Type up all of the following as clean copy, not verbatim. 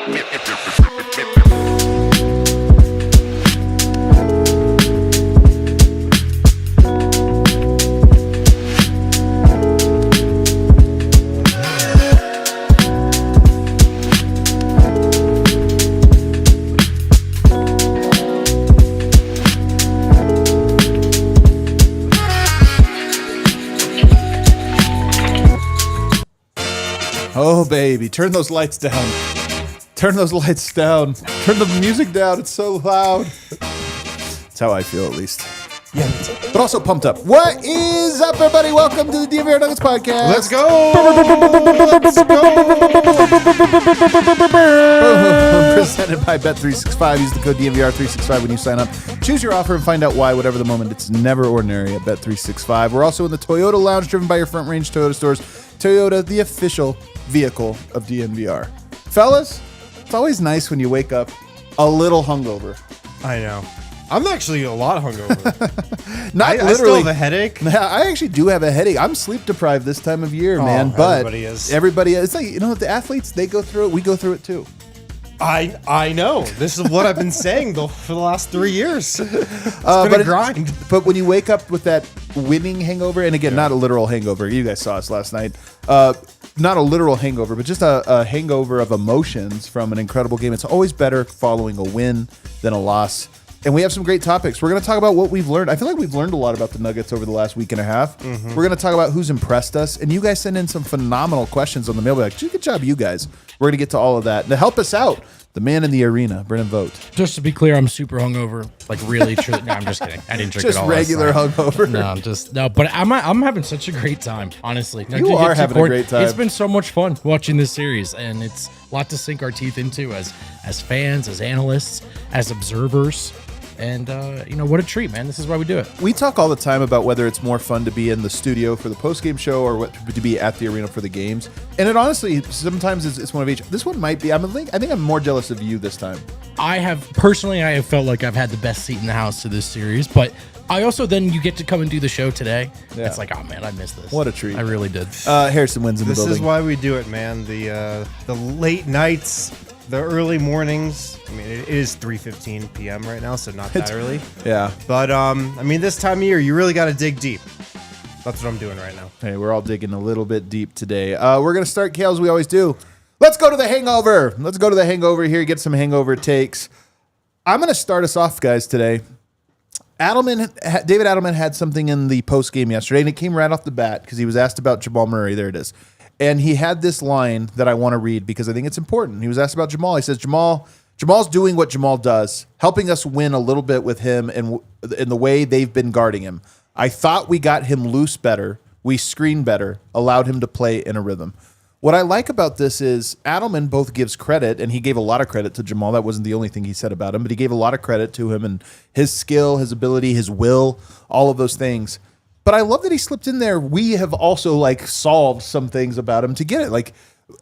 Oh, baby, turn those lights down. Turn those lights down. Turn the music down. It's so loud. That's how I feel, at least. Yeah. But also pumped up. What is up, everybody? Welcome to the DNVR Nuggets Podcast. Let's go. Presented by Bet365. Use the code DNVR365 when you sign up. Choose your offer and find out why, whatever the moment. It's never ordinary at Bet365. We're also in the Toyota Lounge, driven by your Front Range Toyota stores. Toyota, the official vehicle of DNVR. Fellas, it's always nice when you wake up a little hungover. I know. I'm actually a lot hungover. Not literally. I still have a headache. I actually do have a headache. I'm sleep deprived this time of year, man. But everybody is. Everybody is. It's like, the athletes, they go through it. We go through it too. I know. This is what I've been saying for the last 3 years. It's been a grind. But when you wake up with that winning hangover, and again, not a literal hangover. You guys saw us last night. Not a literal hangover, but just a hangover of emotions from an incredible game. It's always better following a win than a loss. And we have some great topics. We're going to talk about what we've learned. I feel like we've learned a lot about the Nuggets over the last week and a half. Mm-hmm. We're going to talk about who's impressed us. And you guys send in some phenomenal questions on the mailbag. Good job, you guys. We're going to get to all of that. And to help us out, the man in the arena, Brennan Vogt. Just to be clear, I'm super hungover. Like really true. No, I'm just kidding. I didn't drink just it all. Just regular hungover. No, but I'm having such a great time, honestly. You are having a great time. It's been so much fun watching this series, and it's a lot to sink our teeth into as fans, as analysts, as observers. And, what a treat, man. This is why we do it. We talk all the time about whether it's more fun to be in the studio for the post-game show or to be at the arena for the games. And it honestly, sometimes it's one of each. This one might be. I think I'm more jealous of you this time. I have felt like I've had the best seat in the house to this series. But I also, then you get to come and do the show today. Yeah. It's like, oh, man, I missed this. What a treat. I really did. Harrison wins in the building. This is why we do it, man. The late nights, the early mornings. I mean, it is 3:15 p.m. right now, so not that early. Yeah. But, this time of year, you really got to dig deep. That's what I'm doing right now. Hey, we're all digging a little bit deep today. We're going to start, Kale, as we always do. Let's go to the hangover. Let's go to the hangover here, get some hangover takes. I'm going to start us off, guys, today. David Adelman had something in the post game yesterday, and it came right off the bat because he was asked about Jamal Murray. There it is. And he had this line that I want to read because I think it's important. He was asked about Jamal. He says, Jamal's doing what Jamal does, helping us win a little bit with him and in the way they've been guarding him. I thought we got him loose better. We screened better, allowed him to play in a rhythm. What I like about this is Adelman both gives credit, and he gave a lot of credit to Jamal. That wasn't the only thing he said about him, but he gave a lot of credit to him and his skill, his ability, his will, all of those things. But I love that he slipped in there. We have also solved some things about him to get it.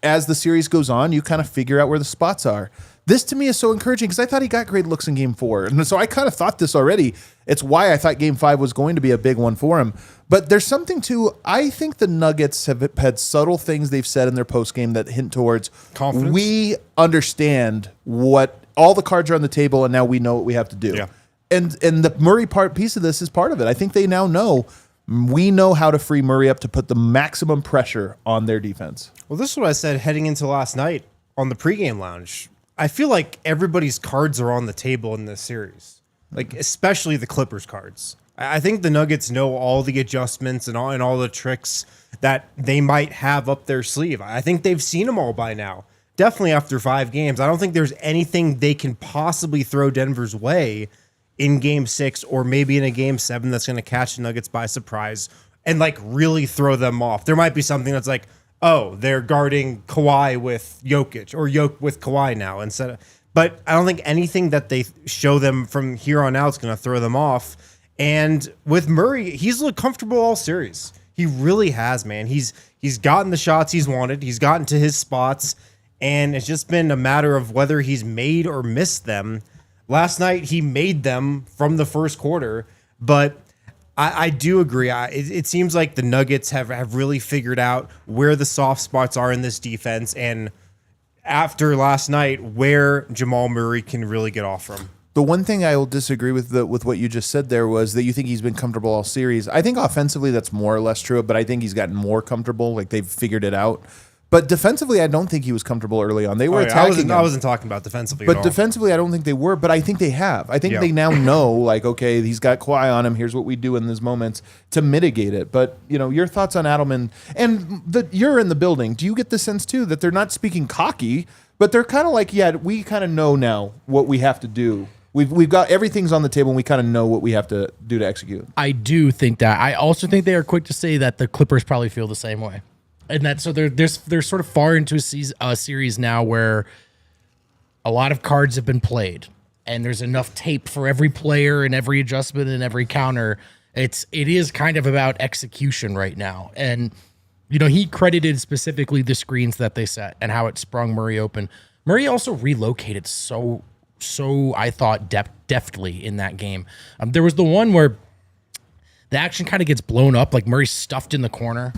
As the series goes on, you kind of figure out where the spots are. This to me is so encouraging because I thought he got great looks in Game 4. And so I kind of thought this already. It's why I thought Game 5 was going to be a big one for him. But there's something to, I think the Nuggets have had subtle things they've said in their postgame that hint towards confidence. We understand what all the cards are on the table and now we know what we have to do. Yeah. And the Murray piece of this is part of it. I think they now know we know how to free Murray up to put the maximum pressure on their defense. Well, this is what I said heading into last night on the pregame lounge. I feel like everybody's cards are on the table in this series, especially the Clippers cards. I think the Nuggets know all the adjustments and all the tricks that they might have up their sleeve. I think they've seen them all by now. Definitely after 5 games. I don't think there's anything they can possibly throw Denver's way in Game 6 or maybe in a Game 7 that's going to catch the Nuggets by surprise and really throw them off. There might be something that's oh, they're guarding Kawhi with Jokic or Jokic with Kawhi now instead of. But I don't think anything that they show them from here on out is going to throw them off. And with Murray, he's looked comfortable all series. He really has, man. He's gotten the shots he's wanted. He's gotten to his spots, and it's just been a matter of whether he's made or missed them. Last night, he made them from the first quarter, but I do agree. It seems like the Nuggets have really figured out where the soft spots are in this defense, and after last night where Jamal Murray can really get off from. The one thing I will disagree with what you just said there was that you think he's been comfortable all series. I think offensively that's more or less true, but I think he's gotten more comfortable. Like they've figured it out. But defensively, I don't think he was comfortable early on. They were attacking. I wasn't talking about defensively. But at all. defensively, I don't think they were. But I think they have. I think they now know, like, okay, he's got Kawhi on him. Here's what we do in these moments to mitigate it. But your thoughts on Adelman, and you're in the building. Do you get the sense too that they're not speaking cocky, but they're kind of like, yeah, we kind of know now what we have to do. We've got everything's on the table, and we kind of know what we have to do to execute. I do think that. I also think they are quick to say that the Clippers probably feel the same way. And that so they're sort of far into a series now where a lot of cards have been played, and there's enough tape for every player and every adjustment and every counter. It is kind of about execution right now, and he credited specifically the screens that they set and how it sprung Murray open. Murray also relocated so I thought deftly in that game. There was the one where the action kind of gets blown up, like Murray's stuffed in the corner.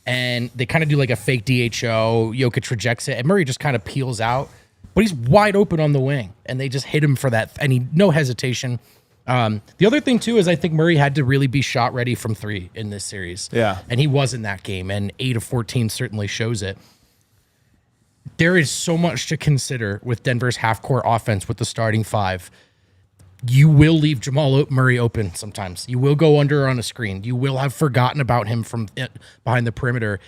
And they kind of do like a fake DHO. Jokic rejects it, and Murray just kind of peels out. But he's wide open on the wing, and they just hit him for that. And no hesitation. The other thing, too, is I think Murray had to really be shot ready from three in this series. Yeah. And he was in that game, and 8 of 14 certainly shows it. There is so much to consider with Denver's half-court offense with the starting five. You will leave Jamal Murray open sometimes. You will go under on a screen. You will have forgotten about him from behind the perimeter.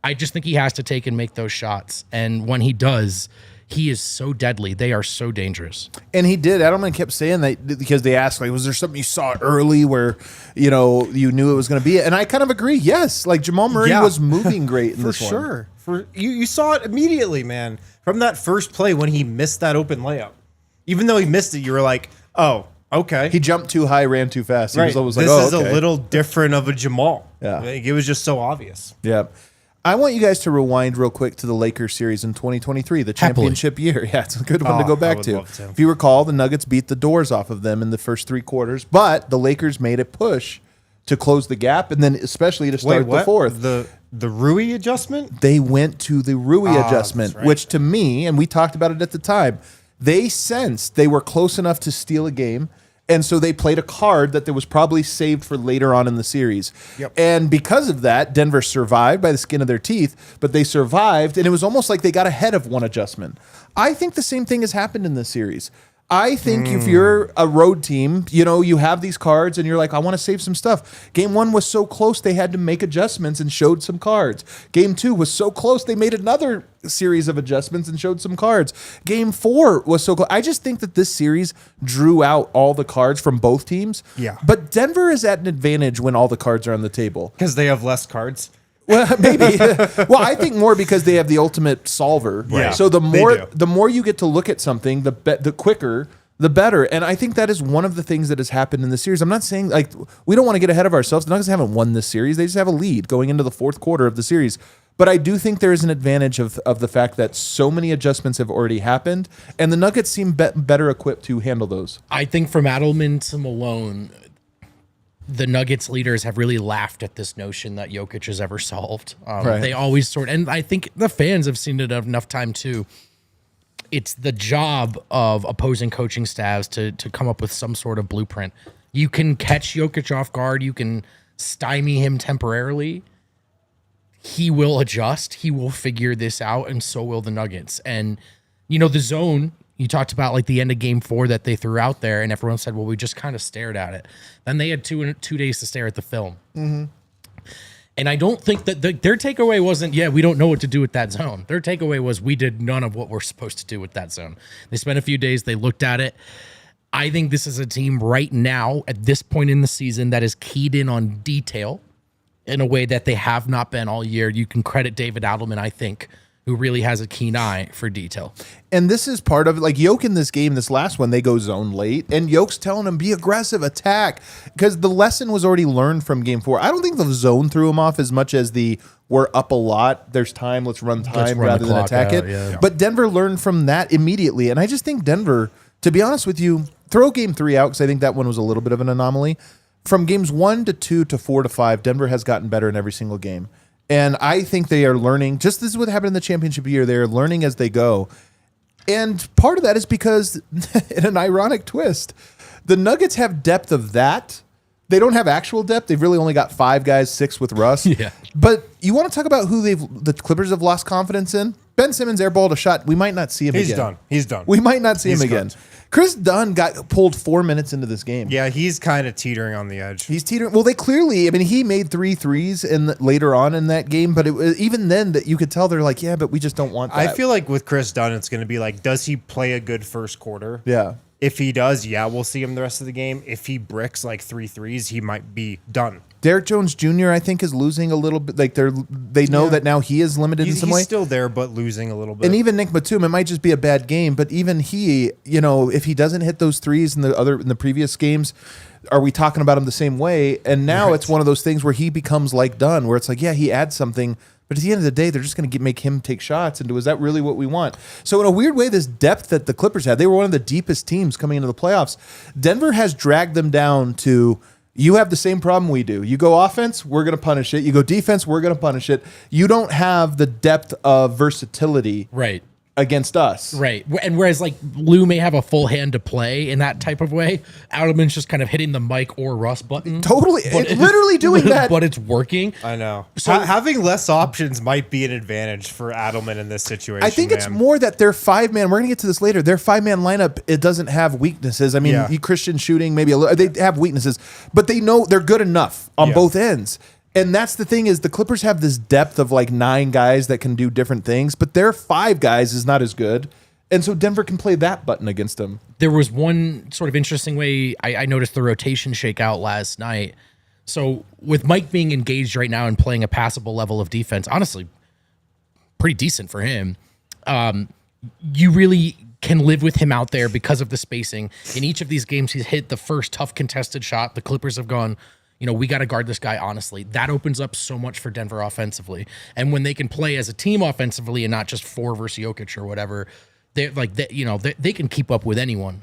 I just think he has to take and make those shots. And when he does, he is so deadly. They are so dangerous. And he did. Adelman kept saying that because they asked, like, was there something you saw early where, you knew it was going to be? And I kind of agree. Yes. Like Jamal Murray was moving great in this one. For sure. You saw it immediately, man. From that first play when he missed that open layup. Even though he missed it, you were like, oh, okay. He jumped too high, ran too fast. He was always like, this is a little different of a Jamal. Yeah. It was just so obvious. Yeah. I want you guys to rewind real quick to the Lakers series in 2023, the championship year. Yeah, it's a good one to go back to. If you recall, the Nuggets beat the doors off of them in the first 3 quarters, but the Lakers made a push to close the gap, and then especially to start the fourth. The Rui adjustment? They went to the Rui adjustment, which to me, and we talked about it at the time, they sensed they were close enough to steal a game, and so they played a card that was probably saved for later on in the series. Yep. And because of that, Denver survived by the skin of their teeth, but they survived, and it was almost like they got ahead of one adjustment. I think the same thing has happened in this series. I think if you're a road team, you have these cards and you're like, I want to save some stuff. Game 1 was so close, they had to make adjustments and showed some cards. Game 2 was so close, they made another series of adjustments and showed some cards. Game 4 was so close. I just think that this series drew out all the cards from both teams. Yeah. But Denver is at an advantage when all the cards are on the table. Because they have less cards. Well, maybe. Well, I think more because they have the ultimate solver. Yeah, so the more you get to look at something, the quicker, the better. And I think that is one of the things that has happened in the series. I'm not saying we don't want to get ahead of ourselves. The Nuggets haven't won this series. They just have a lead going into the 4th quarter of the series. But I do think there is an advantage of the fact that so many adjustments have already happened, and the Nuggets seem better equipped to handle those. I think from Adelman to Malone, the Nuggets leaders have really laughed at this notion that Jokic has ever solved. They always and I think the fans have seen it enough time too. It's the job of opposing coaching staffs to come up with some sort of blueprint. You can catch Jokic off guard. You can stymie him temporarily. He will adjust. He will figure this out, and so will the Nuggets. And, the zone, you talked about like the end of game 4 that they threw out there, and everyone said, well, we just kind of stared at it. Then they had two days to stare at the film. Mm-hmm. And I don't think that their takeaway wasn't, we don't know what to do with that zone. Their takeaway was, we did none of what we're supposed to do with that zone. They spent a few days, they looked at it. I think this is a team right now, at this point in the season, that is keyed in on detail in a way that they have not been all year. You can credit David Adelman, I think, who really has a keen eye for detail. And this is part of it. Like Jokic in this game, this last one, they go zone late, and Jokic's telling him, be aggressive, attack, because the lesson was already learned from game 4. I don't think the zone threw him off as much as we're up a lot, there's time, let's run rather than attack it. Yeah. But Denver learned from that immediately, and I just think Denver, to be honest with you, throw game 3 out, because I think that one was a little bit of an anomaly. From games 1 to 2 to 4 to 5, Denver has gotten better in every single game. And I think they are learning. Just this is what happened in the championship year. They are learning as they go. And part of that is because, in an ironic twist, the Nuggets have depth of that. They don't have actual depth. They've really only got 5 guys, 6 with Russ. Yeah. But you want to talk about who the Clippers have lost confidence in? Ben Simmons airballed a shot. We might not see him again. He's done. We might not see him again. Chris Dunn got pulled 4 minutes into this game. Yeah, he's kind of teetering on the edge. He's teetering. Well, they clearly, I mean, he made 3 threes later on in that game, but it was, even then that you could tell they're like, yeah, but we just don't want that. I feel like with Chris Dunn, it's going to be like, does he play a good first quarter? Yeah. If he does, yeah, we'll see him the rest of the game. If he bricks like 3 threes, he might be done. Derek Jones Jr., I think, is losing a little bit. Like they know that now he is limited in some way. He's still there, but losing a little bit. And even Nick Batum, it might just be a bad game, but even he, if he doesn't hit those threes in the previous games, are we talking about him the same way? And now it's one of those things where he becomes like Dunn, where it's like, yeah, he adds something, but at the end of the day, they're just going to make him take shots. And is that really what we want? So in a weird way, this depth that the Clippers had, they were one of the deepest teams coming into the playoffs. Denver has dragged them down to, you have the same problem we do. You go offense, we're going to punish it. You go defense, we're going to punish it. You don't have the depth of versatility against us. Right. And whereas like Lou may have a full hand to play in that type of way, Adelman's just kind of hitting the Mike or Russ button. Totally. It's literally doing that. But it's working. I know. So having less options might be an advantage for Adelman in this situation. I think it's more that their 5-man, we're going to get to this later, their 5-man lineup, it doesn't have weaknesses. I mean, Christian shooting, maybe they have weaknesses, but they know they're good enough on both ends. And that's the thing is the Clippers have this depth of like 9 guys that can do different things, but their 5 guys is not as good. And so Denver can play that button against them. There was one sort of interesting way I noticed the rotation shake out last night. So with Mike being engaged right now and playing a passable level of defense, honestly, pretty decent for him. You really can live with him out there because of the spacing. In each of these games, he's hit the first tough contested shot. The Clippers have gone, we got to guard this guy honestly. That opens up so much for Denver offensively. And when they can play as a team offensively and not just 4 versus Jokic or whatever, they can keep up with anyone.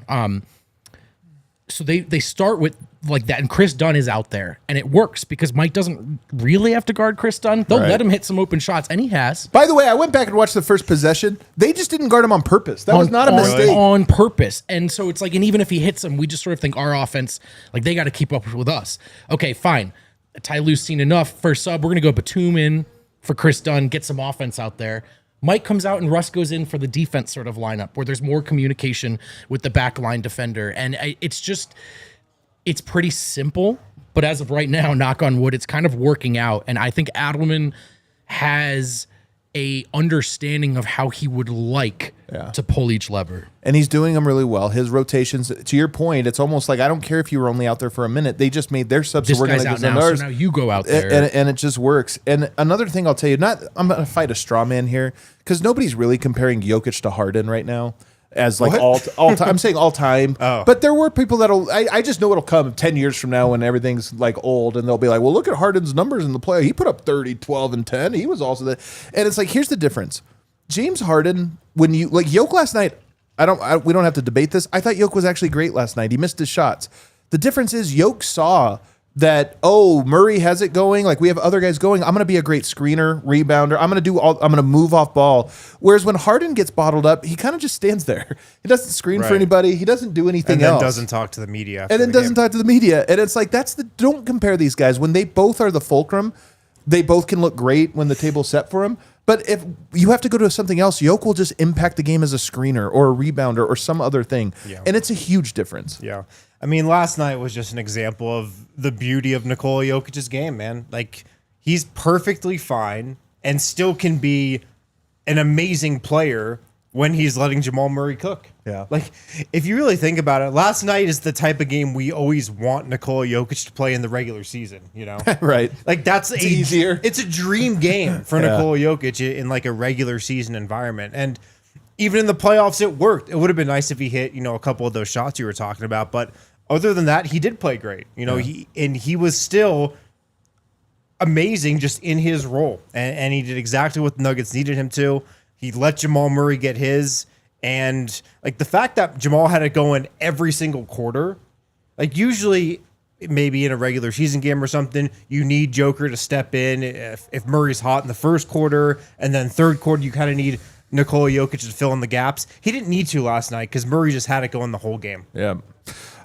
So they start with like that, and Chris Dunn is out there, and it works because Mike doesn't really have to guard Chris Dunn. They'll let him hit some open shots, and he has. By the way, I went back and watched the first possession. They just didn't guard him on purpose. That was not a mistake. On purpose. And so it's like, and even if he hits him, we just sort of think our offense, like they got to keep up with us. Okay, fine. Ty Lue's seen enough. First sub, we're going to go Batum in for Chris Dunn, get some offense out there. Mike comes out and Russ goes in for the defense sort of lineup where there's more communication with the backline defender. And it's pretty simple, but as of right now, knock on wood, it's kind of working out. And I think Adelman has a understanding of how he would like to pull each lever. And he's doing them really well. His rotations, to your point, it's almost like, I don't care if you were only out there for a minute. They just made their subs. This guy's out now, so now you go out there. And it just works. And another thing I'll tell you, I'm going to fight a straw man here, because nobody's really comparing Jokic to Harden right now. As like all time, I'm saying all time. But there were people that'll. I just know it'll come 10 years from now when everything's like old, and they'll be like, "Well, look at Harden's numbers in the play. He put up 30, 12, and 10. He was also that." And it's like, here's the difference. James Harden, when you like Jokic last night, we don't have to debate this. I thought Jokic was actually great last night. He missed his shots. The difference is Jokic saw that, Murray has it going. Like we have other guys going. I'm going to be a great screener, rebounder. I'm going to move off ball. Whereas when Harden gets bottled up, he kind of just stands there. He doesn't screen for anybody. He doesn't do anything else. And then doesn't talk to the media. And it's like, don't compare these guys. When they both are the fulcrum, they both can look great when the table's set for them. But if you have to go to something else, Jokic will just impact the game as a screener or a rebounder or some other thing. Yeah. And it's a huge difference. Yeah. I mean, last night was just an example of the beauty of Nikola Jokic's game, man. Like, he's perfectly fine and still can be an amazing player when he's letting Jamal Murray cook. Yeah. Like, if you really think about it, last night is the type of game we always want Nikola Jokic to play in the regular season, Right. Like, it's easier. It's a dream game for Nikola Jokic in like a regular season environment. And even in the playoffs, it worked. It would have been nice if he hit, a couple of those shots you were talking about. But other than that, he did play great. He was still amazing just in his role. And he did exactly what the Nuggets needed him to. He let Jamal Murray get his. And like the fact that Jamal had it going every single quarter, like usually maybe in a regular season game or something, you need Joker to step in if Murray's hot in the first quarter, and then third quarter you kind of need Nikola Jokic to fill in the gaps. He didn't need to last night because Murray just had it going the whole game. Yeah.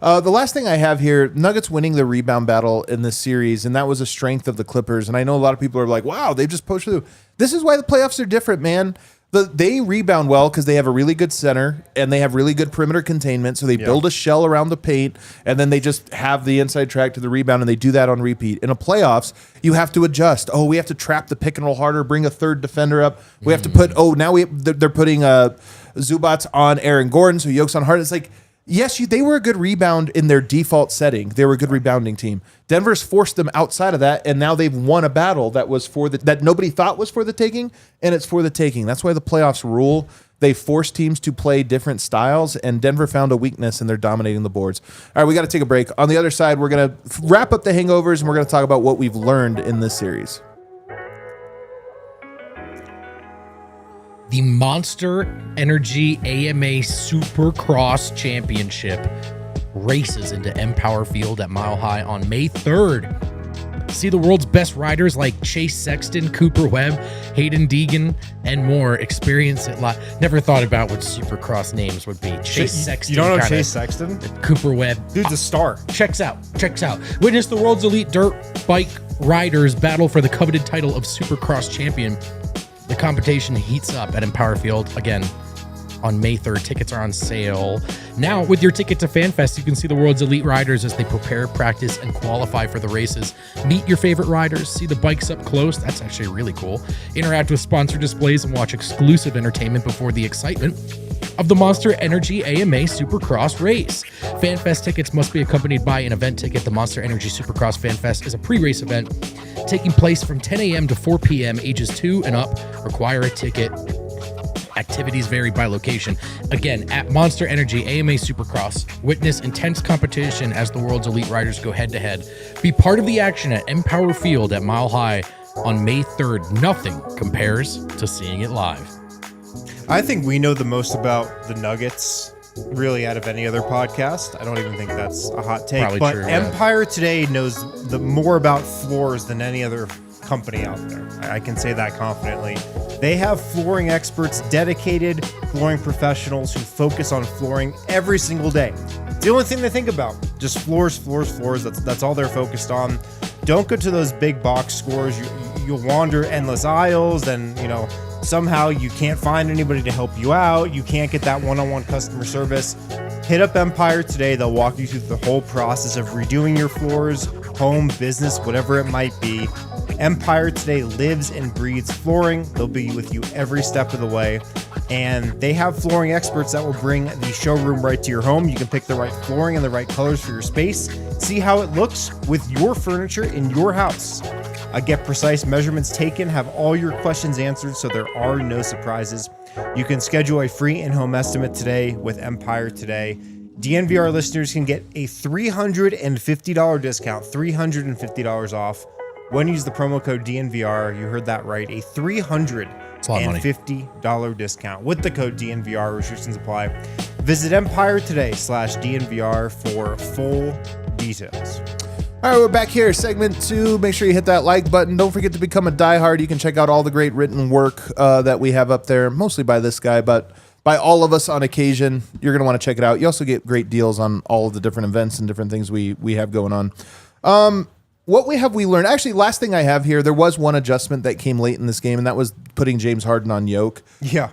The last thing I have here, Nuggets winning the rebound battle in this series, and that was a strength of the Clippers. And I know a lot of people are like, wow, they've just pushed through. This is why the playoffs are different, man. They rebound well because they have a really good center and they have really good perimeter containment. So they build a shell around the paint and then they just have the inside track to the rebound, and they do that on repeat. In a playoffs, you have to adjust. Oh, we have to trap the pick and roll harder, bring a third defender up. We have to put, they're putting Zubats on Aaron Gordon, so Yoke's on Harden. It's like, yes, they were a good rebound in their default setting. They were a good rebounding team. Denver's forced them outside of that, and now they've won a battle that was that nobody thought was for the taking, and it's for the taking. That's why the playoffs rule. They force teams to play different styles, and Denver found a weakness, and they're dominating the boards. All right, we got to take a break. On the other side, we're going to wrap up the hangovers, and we're going to talk about what we've learned in this series. The Monster Energy AMA Supercross Championship races into Empower Field at Mile High on May 3rd. See the world's best riders like Chase Sexton, Cooper Webb, Hayden Deegan, and more experience it live. Never thought about what Supercross names would be. Chase Sexton. You don't know Chase Sexton? Cooper Webb. Dude's a star. Checks out. Witness the world's elite dirt bike riders battle for the coveted title of Supercross champion. The competition heats up at Empower Field again on May 3rd. Tickets are on sale now. With your ticket to FanFest, you can see the world's elite riders as they prepare, practice, and qualify for the races. Meet your favorite riders, see the bikes up close. That's actually really cool. Interact with sponsored displays and watch exclusive entertainment before the excitement of the Monster Energy AMA Supercross race. FanFest tickets must be accompanied by an event ticket. The Monster Energy Supercross FanFest is a pre-race event taking place from 10 a.m. to 4 p.m. Ages 2 and up require a ticket. Activities vary by location. Again, at Monster Energy AMA Supercross, witness intense competition as the world's elite riders go head-to-head. Be part of the action at Empower Field at Mile High on May 3rd. Nothing compares to seeing it live. I think we know the most about the Nuggets, really, out of any other podcast. I don't even think that's a hot take. Probably but true, Empire Today knows more about floors than any other company out there. I can say that confidently. They have flooring experts, dedicated flooring professionals who focus on flooring every single day. It's the only thing they think about. Just floors. That's all they're focused on. Don't go to those big box stores. You'll wander endless aisles, and somehow you can't find anybody to help you out. You can't get that one-on-one customer service. Hit up Empire Today. They'll walk you through the whole process of redoing your floors, home, business, whatever it might be. Empire Today lives and breathes flooring. They'll be with you every step of the way. And they have flooring experts that will bring the showroom right to your home. You can pick the right flooring and the right colors for your space. See how it looks with your furniture in your house. Get precise measurements taken, have all your questions answered so there are no surprises. You can schedule a free in-home estimate today with Empire Today. DNVR listeners can get a $350 discount, $350 off when you use the promo code DNVR. You heard that right, a $350 discount with the code DNVR. Restrictions apply. Visit Empire Today/DNVR for full details. All right, we're back here, segment 2. Make sure you hit that like button. Don't forget to become a diehard. You can check out all the great written work that we have up there, mostly by this guy, but by all of us on occasion. You're going to want to check it out. You also get great deals on all of the different events and different things we have going on. What we learned? Actually, last thing I have here, there was one adjustment that came late in this game, and that was putting James Harden on Jokic. Yeah.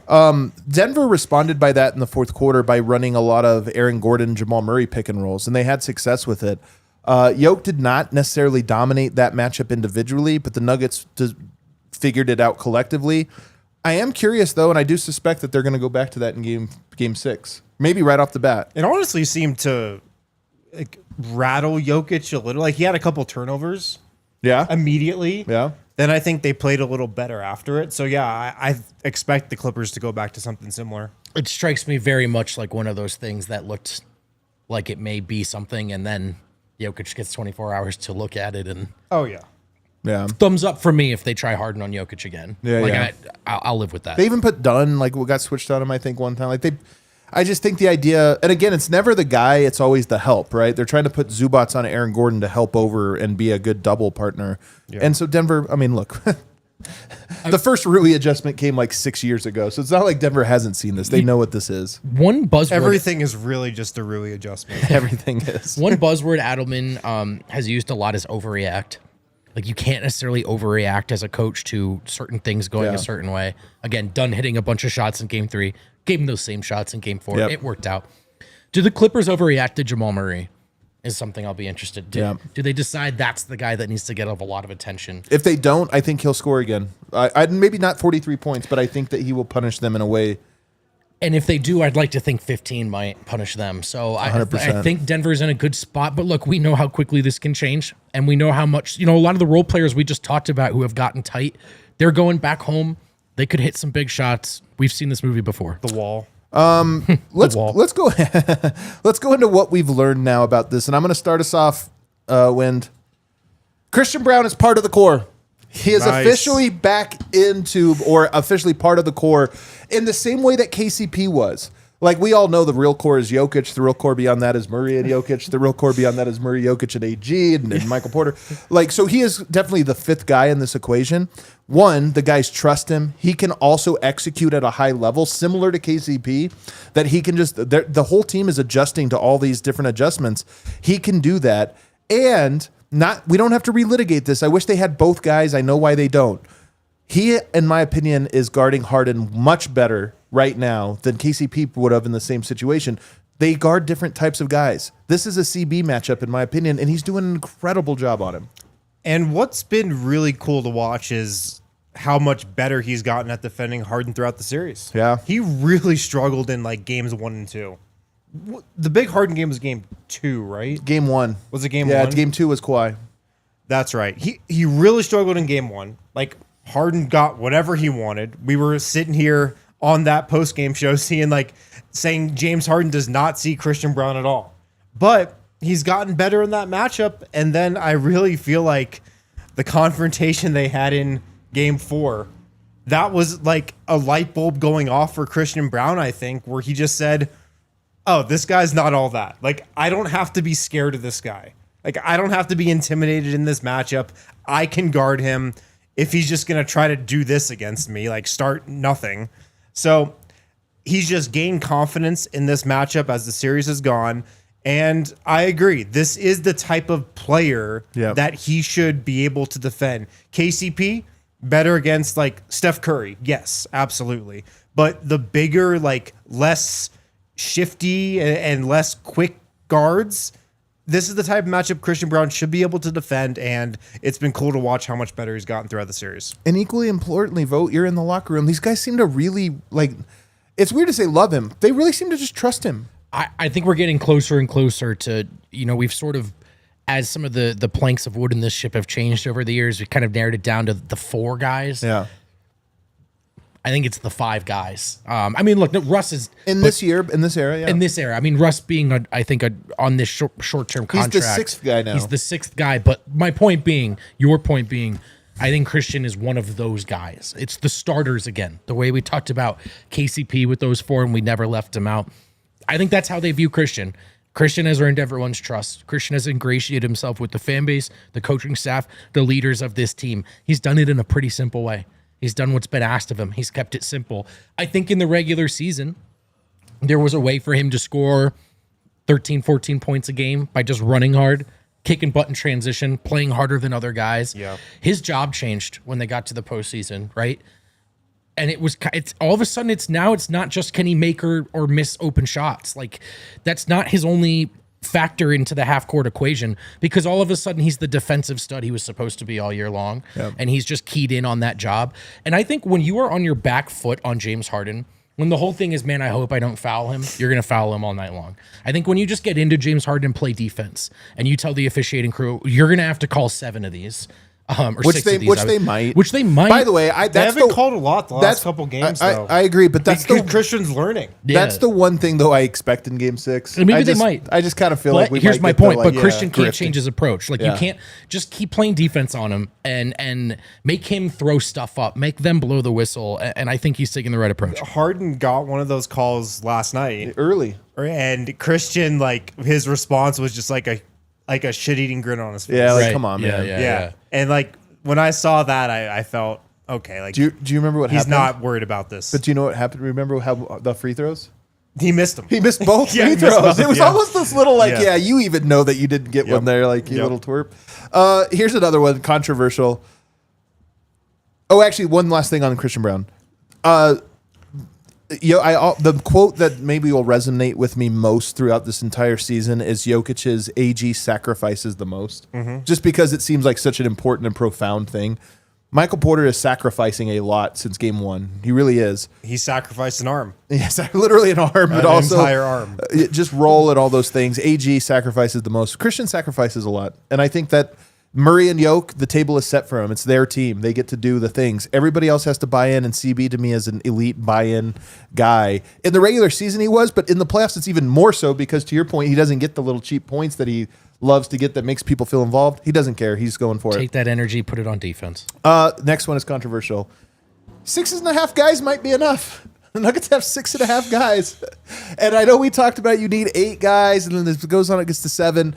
Denver responded by that in the fourth quarter by running a lot of Aaron Gordon, Jamal Murray pick and rolls, and they had success with it. Jokic did not necessarily dominate that matchup individually, but the Nuggets figured it out collectively. I am curious, though, and I do suspect that they're going to go back to that in game 6, maybe right off the bat. It honestly seemed to rattle Jokic a little. Like, he had a couple turnovers immediately. Yeah. Then I think they played a little better after it. So, yeah, I expect the Clippers to go back to something similar. It strikes me very much like one of those things that looked like it may be something, and then Jokic gets 24 hours to look at it, and yeah, thumbs up for me if they try Harden on Jokic again. I'll live with that. They even put Dunn, what got switched on him, I think, one time. I just think the idea, and again, it's never the guy, it's always the help, right? They're trying to put Zubats on Aaron Gordon to help over and be a good double partner. Yeah. And so Denver, I mean, look, the first Rui adjustment came like 6 years ago, so it's not like Denver hasn't seen this. They know what this is. One buzzword. Everything is really just a Rui adjustment. Everything is. One buzzword Adelman has used a lot is overreact. Like, you can't necessarily overreact as a coach to certain things going a certain way. Again, done hitting a bunch of shots in game 3. Gave him those same shots in game 4. Yep. It worked out. Do the Clippers overreact to Jamal Murray? Is something I'll be interested in. Do they decide that's the guy that needs to get a lot of attention? If they don't, I think he'll score again. I'd maybe not 43 points, but I think that he will punish them in a way. And if they do, I'd like to think 15 might punish them. So I think Denver's in a good spot. But look, we know how quickly this can change. And we know how much, a lot of the role players we just talked about who have gotten tight, they're going back home. They could hit some big shots. We've seen this movie before. The wall. Let's go let's go into what we've learned now about this. And I'm going to start us off, Wind. Christian Braun is part of the core. He is officially back into, or officially part of the core in the same way that KCP was. Like, we all know the real core is Jokic. The real core beyond that is Murray and Jokic. The real core beyond that is Murray, Jokic, and AG and Michael Porter. Like, so he is definitely the fifth guy in this equation. One, the guys trust him. He can also execute at a high level, similar to KCP, that he can just, the whole team is adjusting to all these different adjustments. He can do that. And we don't have to relitigate this. I wish they had both guys. I know why they don't. He, in my opinion, is guarding Harden much better right now than KCP would have in the same situation. They guard different types of guys. This is a CB matchup, in my opinion, and he's doing an incredible job on him. And what's been really cool to watch is how much better he's gotten at defending Harden throughout the series. Yeah. He really struggled in like games 1 and 2. The big Harden game was game 2, right? Game 1. Was it game 1? Yeah, game 2 was Kawhi. That's right. He really struggled in game 1. Like, Harden got whatever he wanted. We were sitting here on that post-game show saying James Harden does not see Christian Braun at all. But he's gotten better in that matchup, and then I really feel like the confrontation they had in game 4, that was like a light bulb going off for Christian Braun, I think, where he just said, oh, this guy's not all that. Like, I don't have to be scared of this guy. Like, I don't have to be intimidated in this matchup. I can guard him. If he's just going to try to do this against me, like start nothing. So he's just gained confidence in this matchup as the series has gone. And I agree. This is the type of player that he should be able to defend. KCP, better against like Steph Curry. Yes, absolutely. But the bigger, like less shifty and less quick guards, this is the type of matchup Christian Braun should be able to defend, and it's been cool to watch how much better he's gotten throughout the series. And equally importantly, Vogt, you're in the locker room. These guys seem to really, like, it's weird to say love him. They really seem to just trust him. I think we're getting closer and closer to, we've sort of, as some of the planks of wood in this ship have changed over the years, we kind of narrowed it down to the 4 guys. Yeah. I think it's the 5 guys. I mean, look, Russ is in this era. Yeah. In this era, I mean, Russ being, on this short-term contract. He's the 6th guy now. He's the 6th guy. But my point being, your point being, I think Christian is one of those guys. It's the starters again. The way we talked about KCP with those 4, and we never left him out. I think that's how they view Christian. Christian has earned everyone's trust. Christian has ingratiated himself with the fan base, the coaching staff, the leaders of this team. He's done it in a pretty simple way. He's done what's been asked of him. He's kept it simple. I think in the regular season, there was a way for him to score 13, 14 points a game by just running hard, kicking butt in transition, playing harder than other guys. Yeah. His job changed when they got to the postseason, right? And it's all of a sudden, it's not just can he make or miss open shots. Like, that's not his only factor into the half-court equation, because all of a sudden he's the defensive stud he was supposed to be all year long, and he's just keyed in on that job. And I think when you are on your back foot on James Harden, when the whole thing is, man, I hope I don't foul him, you're going to foul him all night long. I think when you just get into James Harden and play defense, and you tell the officiating crew, you're going to have to call 7 of these, Which they might. Which they might. By the way, They haven't called a lot the last couple games, though. I agree, but that's Christian's learning. That's the one thing, though, I expect in Game 6. And maybe they might. I just kind of feel like we here's might my get the, point. like, But Christian can't grifting. change his approach. Like, you can't just keep playing defense on him and make him throw stuff up, make them blow the whistle. And I think he's taking the right approach. Harden got one of those calls last night. Early. And Christian, like, his response was just like a shit-eating grin on his face. Yeah, like, Right. come on, man. Yeah. And, like, when I saw that, I felt, okay, like, Do you remember what he's happened? not worried about this. But do you know what happened? Remember how the free throws? He missed them. He missed both Yeah, free he missed throws. both, It was yeah. almost this little, like, Yeah. you even know that you didn't get one there, like, you little twerp. Here's another one, controversial. Oh, actually, one last thing on Christian Brown. The quote that maybe will resonate with me most throughout this entire season is Jokic's AG sacrifices the most, just because it seems like such an important and profound thing. Michael Porter is sacrificing a lot since Game 1. He really is. He sacrificed an arm. Yes, literally an arm, but An also entire arm. Just roll and all those things. AG sacrifices the most. Christian sacrifices a lot, and I think that Murray and Jokic, the table is set for them. It's their team. They get to do the things. Everybody else has to buy in, and CB to me is an elite buy-in guy. In the regular season he was, but in the playoffs it's even more so because, to your point, he doesn't get the little cheap points that he loves to get that makes people feel involved. He doesn't care. He's going for it. Take that energy, put it on defense. Next one is controversial. 6.5 guys might be enough. The Nuggets have 6.5 guys. And I know we talked about you need 8 guys, and then this goes on, it gets to 7.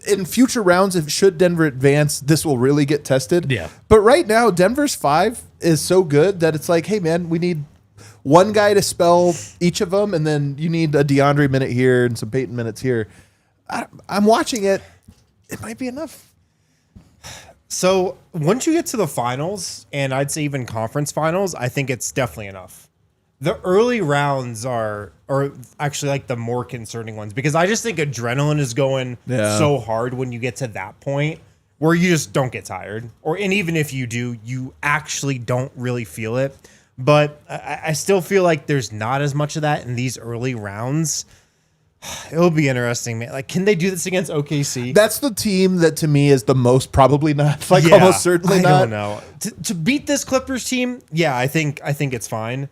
In future rounds, if should Denver advance, this will really get tested. Yeah. But right now, Denver's 5 is so good that it's like, hey, man, we need one guy to spell each of them, and then you need a DeAndre minute here and some Peyton minutes here. I'm watching it. It might be enough. So once you get to the finals, and I'd say even conference finals, I think it's definitely enough. The early rounds are actually like the more concerning ones because I just think adrenaline is going so hard when you get to that point where you just don't get tired. And even if you do, you actually don't really feel it. But I still feel like there's not as much of that in these early rounds. It'll be interesting, man. Like, can they do this against OKC? That's the team that to me is the most probably not. Like, almost certainly not. I don't know. To beat this Clippers team, yeah, I think it's fine.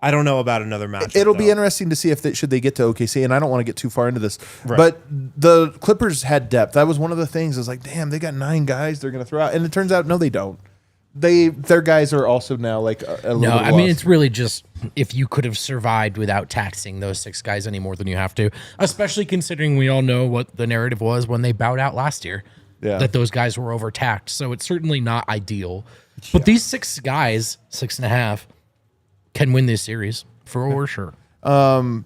I don't know about another match. It'll be interesting to see if should they get to OKC, and I don't want to get too far into this, Right. but the Clippers had depth. That was one of the things. I was like, damn, they got 9 guys they're going to throw out, and it turns out no, they don't. Their guys are also now like a little No, I mean, lost. it's really just if you could have survived without taxing those 6 guys any more than you have to, especially considering we all know what the narrative was when they bowed out last year, that those guys were overtaxed. So it's certainly not ideal. But these 6 guys, 6.5, can win this series for sure. Who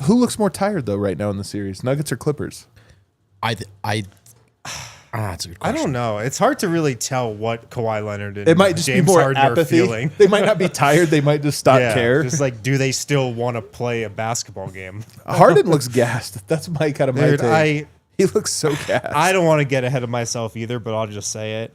looks more tired though right now in the series? Nuggets or Clippers? That's a good question. I don't know. It's hard to really tell what Kawhi Leonard and It might just James be more Harden are apathy. feeling. They might not be tired. They might just stop care. Just like, do they still want to play a basketball game? Harden looks gassed. That's my kind of my Dude, take. He looks so gassed. I don't want to get ahead of myself either, but I'll just say it.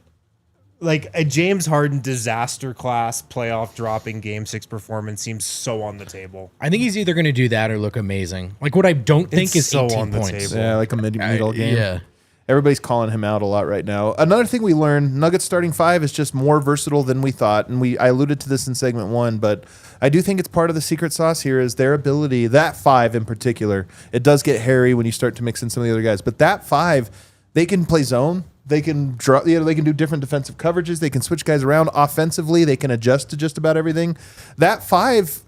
Like a James Harden disaster class playoff dropping Game 6 performance seems so on the table. I think he's either going to do that or look amazing. Like what I don't think It's is so 18 on the points. table. Yeah, like a middle game. Yeah. Everybody's calling him out a lot right now. Another thing we learned, Nuggets starting 5 is just more versatile than we thought. And I alluded to this in segment 1, but I do think it's part of the secret sauce here is their ability, that 5 in particular. It does get hairy when you start to mix in some of the other guys, but that 5, they can play zone. They can draw, they can do different defensive coverages. They can switch guys around offensively. They can adjust to just about everything. That 5,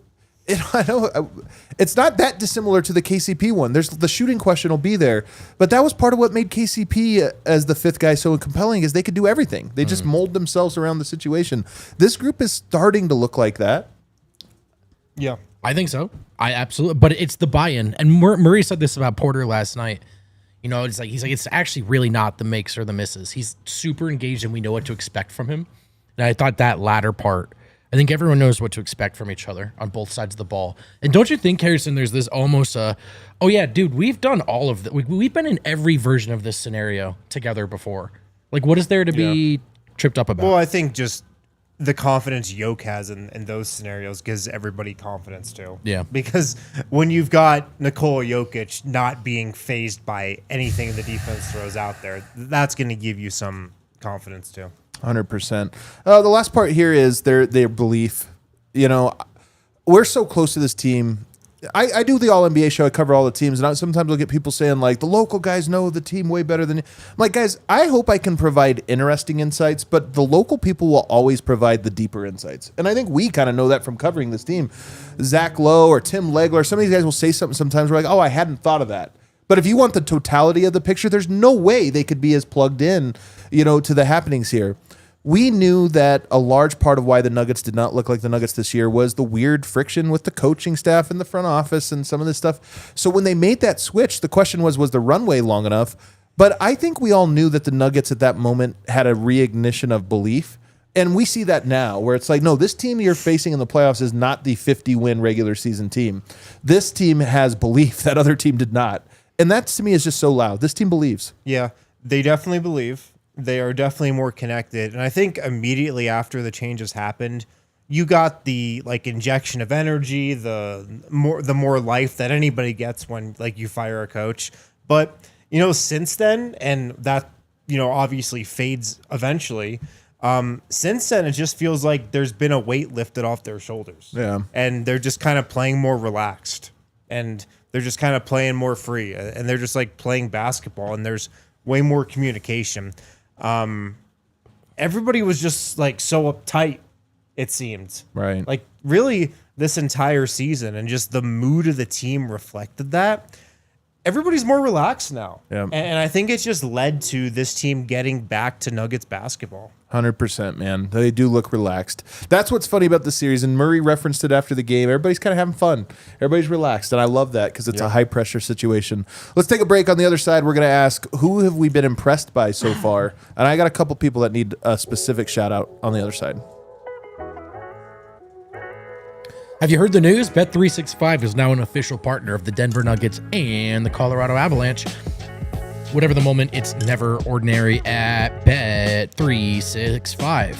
I know it's not that dissimilar to the KCP one. There's the shooting question will be there, but that was part of what made KCP as the 5th guy so compelling is they could do everything. They just mold themselves around the situation. This group is starting to look like that. Yeah. I think so. I absolutely, but it's the buy-in. And Murray said this about Porter last night. You know, it's like he's like it's actually really not the makes or the misses. He's super engaged, and we know what to expect from him. And I thought that latter part, I think everyone knows what to expect from each other on both sides of the ball. And don't you think, Harrison? There's this almost oh yeah, dude, we've done all of that. We've been in every version of this scenario together before. Like, what is there to be tripped up about? Well, I think just the confidence Jokic has in those scenarios gives everybody confidence too. Yeah. Because when you've got Nikola Jokic not being fazed by anything the defense throws out there, that's going to give you some confidence too. 100%. The last part here is their belief. You know, we're so close to this team. I do the All NBA show. I cover all the teams, and sometimes I'll get people saying like the local guys know the team way better than you. I'm like, guys, I hope I can provide interesting insights, but the local people will always provide the deeper insights. And I think we kind of know that from covering this team. Zach Lowe or Tim Legler, some of these guys will say something sometimes. We're like, oh, I hadn't thought of that. But if you want the totality of the picture, there's no way they could be as plugged in, you know, to the happenings here. We knew that a large part of why the Nuggets did not look like the Nuggets this year was the weird friction with the coaching staff in the front office and some of this stuff. So when they made that switch, the question was the runway long enough? But I think we all knew that the Nuggets at that moment had a reignition of belief. And we see that now where it's like, no, this team you're facing in the playoffs is not the 50-win regular season team. This team has belief that other team did not. And that to me is just so loud. This team believes. Yeah, they definitely believe. They are definitely more connected. And I think immediately after the changes happened, you got the like injection of energy, the more life that anybody gets when like you fire a coach. But, you know, since then, and that, you know, obviously fades eventually. Since then, it just feels like there's been a weight lifted off their shoulders. Yeah. And they're just kind of playing more relaxed. And they're just kind of playing more free. And they're just like playing basketball. And there's way more communication. Everybody was just like so uptight, it seemed. Right. Like really this entire season, and just the mood of the team reflected that. Everybody's more relaxed now. Yeah. And I think it's just led to this team getting back to Nuggets basketball. 100%, man. They do look relaxed. That's what's funny about the series, and Murray referenced it after the game. Everybody's kind of having fun. Everybody's relaxed, and I love that because it's a high-pressure situation. Let's take a break. On the other side, we're going to ask, who have we been impressed by so far? And I got a couple people that need a specific shout-out on the other side. Have you heard the news? Bet365 is now an official partner of the Denver Nuggets and the Colorado Avalanche. Whatever the moment, it's never ordinary at Bet365.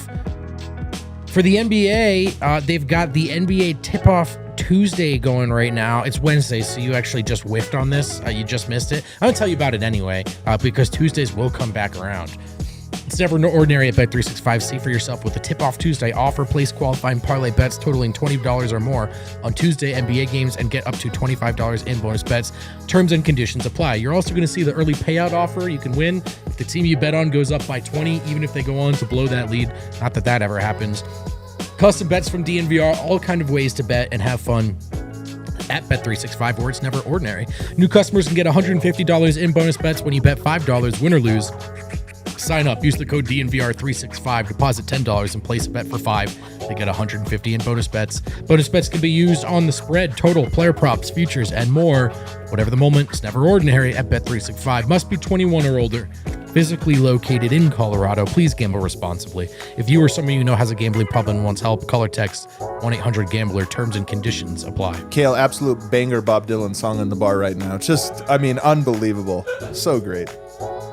For the NBA, they've got the NBA Tip-Off Tuesday going right now. It's Wednesday, so you actually just whiffed on this. You just missed it. I'm going to tell you about it anyway, because Tuesdays will come back around. It's never ordinary at Bet365. See for yourself with the Tip-Off Tuesday offer. Place qualifying parlay bets totaling $20 or more on Tuesday NBA games and get up to $25 in bonus bets. Terms and conditions apply. You're also going to see the early payout offer. You can win if the team you bet on goes up by 20, even if they go on to blow that lead. Not that that ever happens. Custom bets from DNVR, all kind of ways to bet and have fun at Bet365, where it's never ordinary. New customers can get $150 in bonus bets when you bet $5, win or lose. Sign up, use the code DNVR365, deposit $10 and place a bet for $5. They get $150 in bonus bets. Bonus bets can be used on the spread, total, player props, futures, and more. Whatever the moment, it's never ordinary at Bet365. Must be 21 or older. Physically located in Colorado. Please gamble responsibly. If you or someone you know has a gambling problem and wants help, call or text 1-800-GAMBLER. Terms and conditions apply. Kale, absolute banger Bob Dylan song in the bar right now. Just, I mean, unbelievable. So great.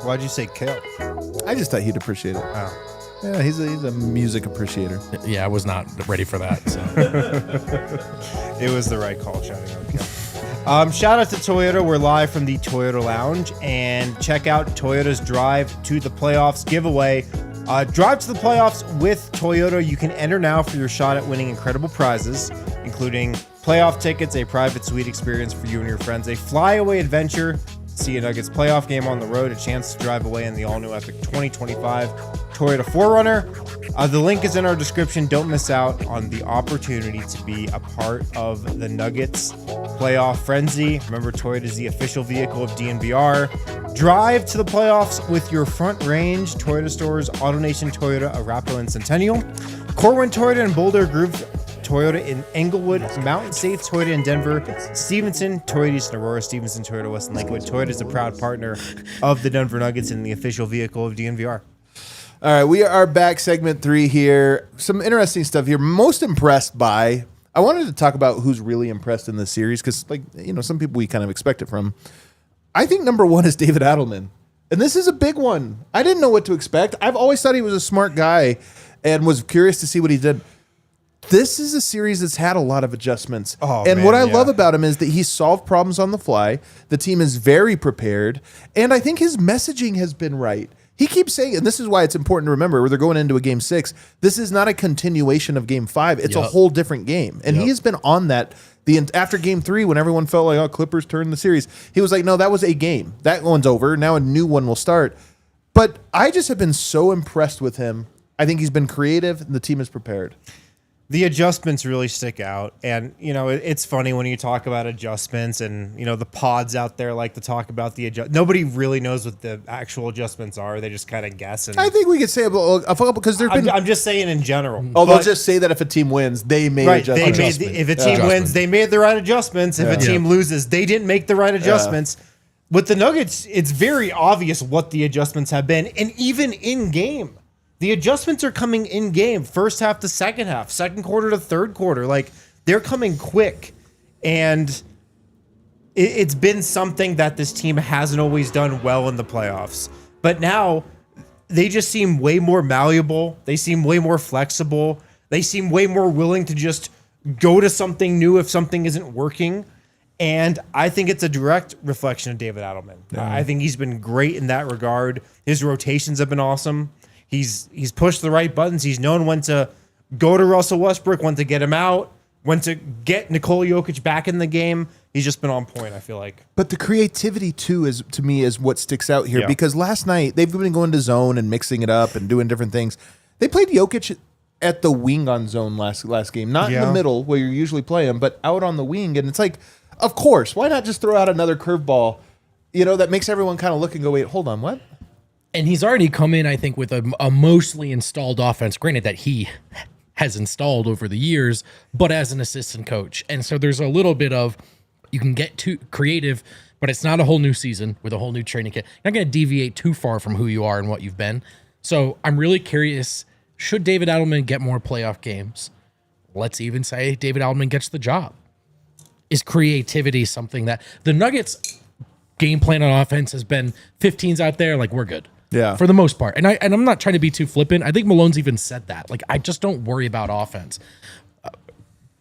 Why'd you say Kale? I just thought he'd appreciate it. Oh. Yeah, he's a music appreciator. Yeah, I was not ready for that. So. It was the right call, shouting out Kale. Shout out to Toyota. We're live from the Toyota Lounge, and check out Toyota's Drive to the Playoffs giveaway. Drive to the playoffs with Toyota. You can enter now for your shot at winning incredible prizes, including playoff tickets, a private suite experience for you and your friends, a flyaway adventure, see a Nuggets playoff game on the road, a chance to drive away in the all-new Epic 2025 Toyota 4Runner. The link is in our description. Don't miss out on the opportunity to be a part of the Nuggets playoff frenzy. Remember, Toyota is the official vehicle of DNVR. Drive to the playoffs with your Front Range Toyota stores, AutoNation Toyota, Arapahoe and Centennial, Corwin Toyota and Boulder Group Toyota in Englewood, Mountain Safe Toyota in Denver, Stevenson, Toyota East and Aurora, Stevenson, Toyota West and Lakewood. Toyota is a proud partner of the Denver Nuggets and the official vehicle of DNVR. All right, we are back, segment 3 here. Some interesting stuff here. Most impressed by, I wanted to talk about who's really impressed in this series because, like, you know, some people we kind of expect it from. I think number 1 is David Adelman. And this is a big one. I didn't know what to expect. I've always thought he was a smart guy and was curious to see what he did. This is a series that's had a lot of adjustments. What I love about him is that he solved problems on the fly. The team is very prepared. And I think his messaging has been right. He keeps saying, and this is why it's important to remember, where they're going into a game 6, this is not a continuation of game 5. It's a whole different game. And he has been on that after game 3, when everyone felt like, oh, Clippers turned the series. He was like, no, that was a game. That one's over. Now a new one will start. But I just have been so impressed with him. I think he's been creative, and the team is prepared. The adjustments really stick out. And, it's funny when you talk about adjustments and, the pods out there like to talk about the adjust. Nobody really knows what the actual adjustments are. They just kind of guess. And I think we could say because there's been. I'm just saying in general. Oh, they'll just say that if a team wins, they made adjustments. If a team wins, they made the right adjustments. If a team loses, they didn't make the right adjustments. With the Nuggets, it's very obvious what the adjustments have been. And even in game. The adjustments are coming in game, first half to second half, second quarter to third quarter. Like, they're coming quick. And it's been something that this team hasn't always done well in the playoffs. But now they just seem way more malleable. They seem way more flexible. They seem way more willing to just go to something new if something isn't working. And I think it's a direct reflection of David Adelman. I think he's been great in that regard. His rotations have been awesome. He's pushed the right buttons. He's known when to go to Russell Westbrook, when to get him out, when to get Nikola Jokic back in the game. He's just been on point, I feel like. But the creativity, too, to me, is what sticks out here. Because last night, they've been going to zone and mixing it up and doing different things. They played Jokic at the wing on zone last game. Not in the middle, where you usually play him, but out on the wing. And it's like, of course, why not just throw out another curveball, that makes everyone kind of look and go, wait, hold on, what? And he's already come in, I think, with a mostly installed offense. Granted that he has installed over the years, but as an assistant coach. And so there's a little bit of, you can get too creative, but it's not a whole new season with a whole new training kit. You're not going to deviate too far from who you are and what you've been. So I'm really curious, should David Adelman get more playoff games? Let's even say David Adelman gets the job. Is creativity something that the Nuggets game plan on offense has been 15s out there, like we're good. Yeah. For the most part. And I'm not trying to be too flippant. I think Malone's even said that. Like, I just don't worry about offense.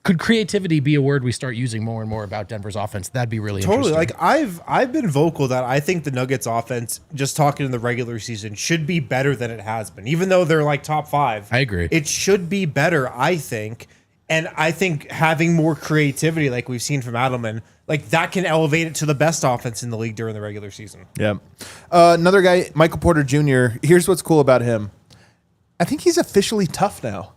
Could creativity be a word we start using more and more about Denver's offense? That'd be really interesting. Like, I've been vocal that I think the Nuggets offense, just talking in the regular season, should be better than it has been. Even though they're like top 5. I agree. It should be better, I think. And I think having more creativity, like we've seen from Adelman, like that can elevate it to the best offense in the league during the regular season. Yeah. Another guy, Michael Porter Jr., here's what's cool about him. I think he's officially tough now.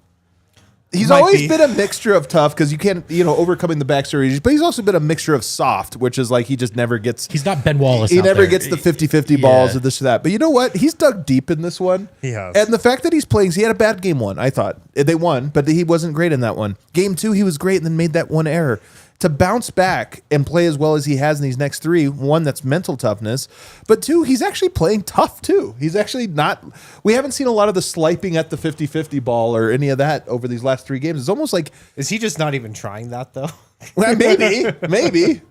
He's always been a mixture of tough because you can't, overcoming the backstory, but he's also been a mixture of soft, which is like he just never gets. He's not Ben Wallace. He never gets the 50-50 balls or this or that. But you know what? He's dug deep in this one. He has. And the fact that he's playing, he had a bad game 1, I thought. They won, but he wasn't great in that one. Game 2, he was great and then made that one error. To bounce back and play as well as he has in these next 3, 1, that's mental toughness, but 2, he's actually playing tough too. He's actually not, we haven't seen a lot of the sliping at the 50-50 ball or any of that over these last 3 games. It's almost like, is he just not even trying that though? Well, maybe.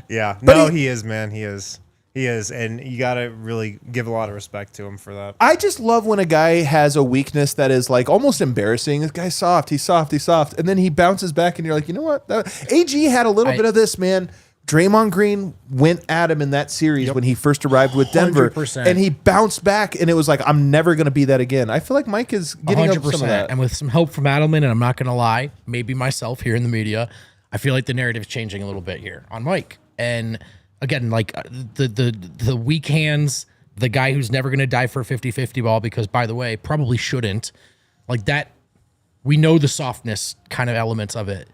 Yeah, but no, he is, man. He is. And you got to really give a lot of respect to him for that. I just love when a guy has a weakness that is like almost embarrassing. This guy's soft. He's soft. And then he bounces back and you're like, you know what? AG had a little bit of this, man. Draymond Green went at him in that series when he first arrived with Denver. 100%. And he bounced back and it was like, I'm never going to be that again. I feel like Mike is getting 100%. Up some of that. And with some help from Adelman, and I'm not going to lie, maybe myself here in the media, I feel like the narrative's changing a little bit here on Mike. And again, like the weak hands, the guy who's never going to die for a 50-50 ball because, by the way, probably shouldn't. Like that, we know the softness kind of elements of it.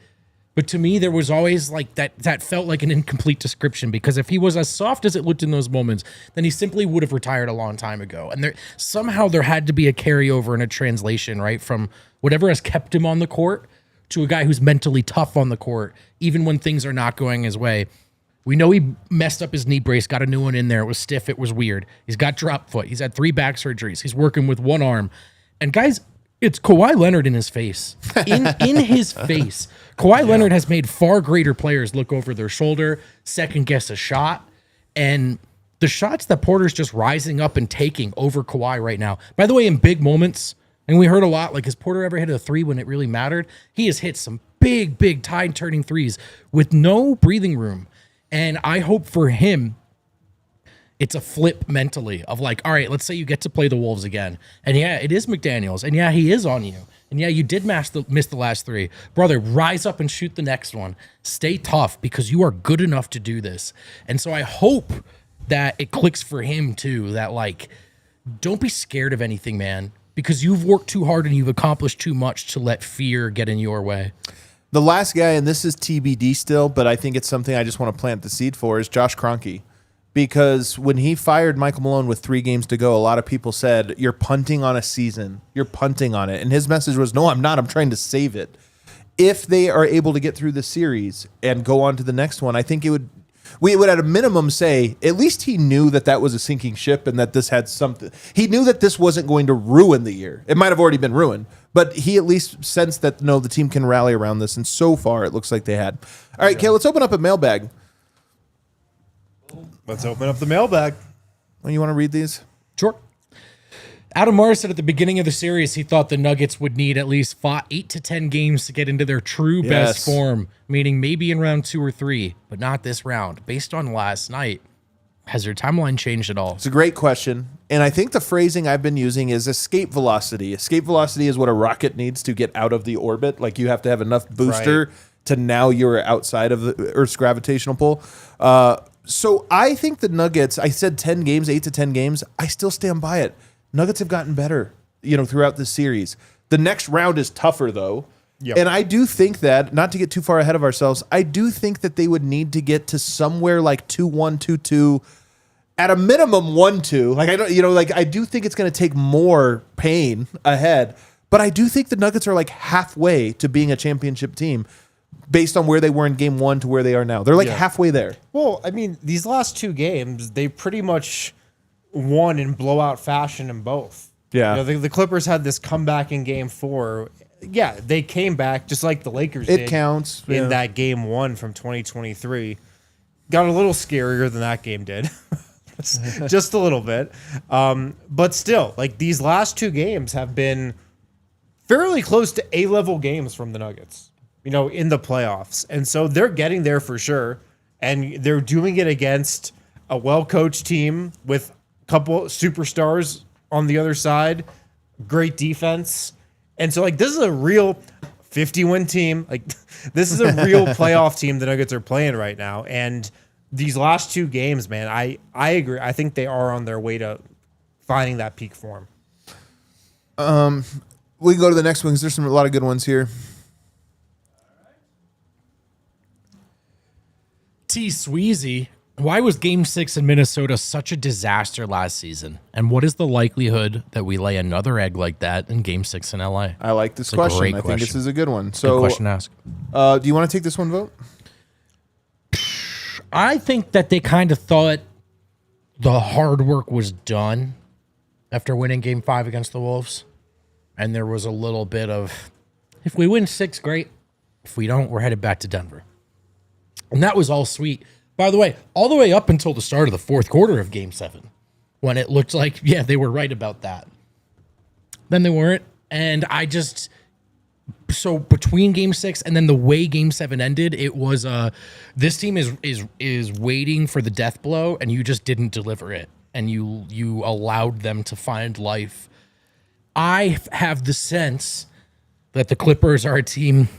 But to me, there was always like that felt like an incomplete description because if he was as soft as it looked in those moments, then he simply would have retired a long time ago. And somehow there had to be a carryover and a translation, right, from whatever has kept him on the court to a guy who's mentally tough on the court, even when things are not going his way. We know he messed up his knee brace, got a new one in there. It was stiff. It was weird. He's got drop foot. He's had 3 back surgeries. He's working with one arm. And guys, it's Kawhi Leonard in his face. In his face. Kawhi Leonard has made far greater players look over their shoulder, second guess a shot. And the shots that Porter's just rising up and taking over Kawhi right now. By the way, in big moments, and we heard a lot, like, has Porter ever hit a 3 when it really mattered? He has hit some big tide-turning threes with no breathing room. And I hope for him, it's a flip mentally of like, all right, let's say you get to play the Wolves again. And yeah, it is McDaniels. And yeah, he is on you. And yeah, you did miss the last 3. Brother, rise up and shoot the next one. Stay tough because you are good enough to do this. And so I hope that it clicks for him too, that like, don't be scared of anything, man, because you've worked too hard and you've accomplished too much to let fear get in your way. The last guy, and this is TBD still, but I think it's something I just want to plant the seed for, is Josh Kroenke. Because when he fired Michael Malone with 3 games to go, a lot of people said, you're punting on a season. You're punting on it. And his message was, no, I'm not. I'm trying to save it. If they are able to get through the series and go on to the next one, I think we would at a minimum say, at least he knew that was a sinking ship and that this had something. He knew that this wasn't going to ruin the year. It might have already been ruined, but he at least sensed that, no, the team can rally around this. And so far, it looks like they had. All right, Kale, let's open up a mailbag. Let's open up the mailbag. You want to read these? Sure. Adam Murray said at the beginning of the series he thought the Nuggets would need at least 8 to 10 games to get into their true best form, meaning maybe in round 2 or 3, but not this round. Based on last night, has their timeline changed at all? It's a great question. And I think the phrasing I've been using is escape velocity. Escape velocity is what a rocket needs to get out of the orbit. Like you have to have enough booster to now you're outside of the Earth's gravitational pull. So I think the Nuggets, I said 10 games, 8 to 10 games. I still stand by it. Nuggets have gotten better, throughout this series. The next round is tougher, though. Yep. And I do think that, not to get too far ahead of ourselves, I do think that they would need to get to somewhere like 2-1, 2-2, at a minimum 1-2. I do think it's going to take more pain ahead. But I do think the Nuggets are like halfway to being a championship team based on where they were in game 1 to where they are now. They're like halfway there. Well, I mean, these last 2 games, they pretty much won in blowout fashion in both. Yeah. The Clippers had this comeback in game 4. Yeah, they came back just like the Lakers did. It counts. In that game 1 from 2023. Got a little scarier than that game did. Just a little bit. But still, like these last 2 games have been fairly close to A-level games from the Nuggets, in the playoffs. And so they're getting there for sure. And they're doing it against a well-coached team with a couple superstars on the other side, great defense. And so, this is a real 50-win team. This is a real playoff team the Nuggets are playing right now. And these last 2 games, man, I agree. I think they are on their way to finding that peak form. We can go to the next one because there's a lot of good ones here. T. Sweezy, why was Game 6 in Minnesota such a disaster last season? And what is the likelihood that we lay another egg like that in Game 6 in LA? I like this question. I think this is a good one. So, good question to ask. Do you want to take this one, Vogt? I think that they kind of thought the hard work was done after winning Game 5 against the Wolves. And there was a little bit of, if we win 6, great. If we don't, we're headed back to Denver. And that was all sweet. By the way, all the way up until the start of the fourth quarter of Game 7, when it looked like, yeah, they were right about that. Then they weren't. And so between Game 6 and then the way Game 7 ended, it was this team is waiting for the death blow, and you just didn't deliver it, and you allowed them to find life. I have the sense that the Clippers are a team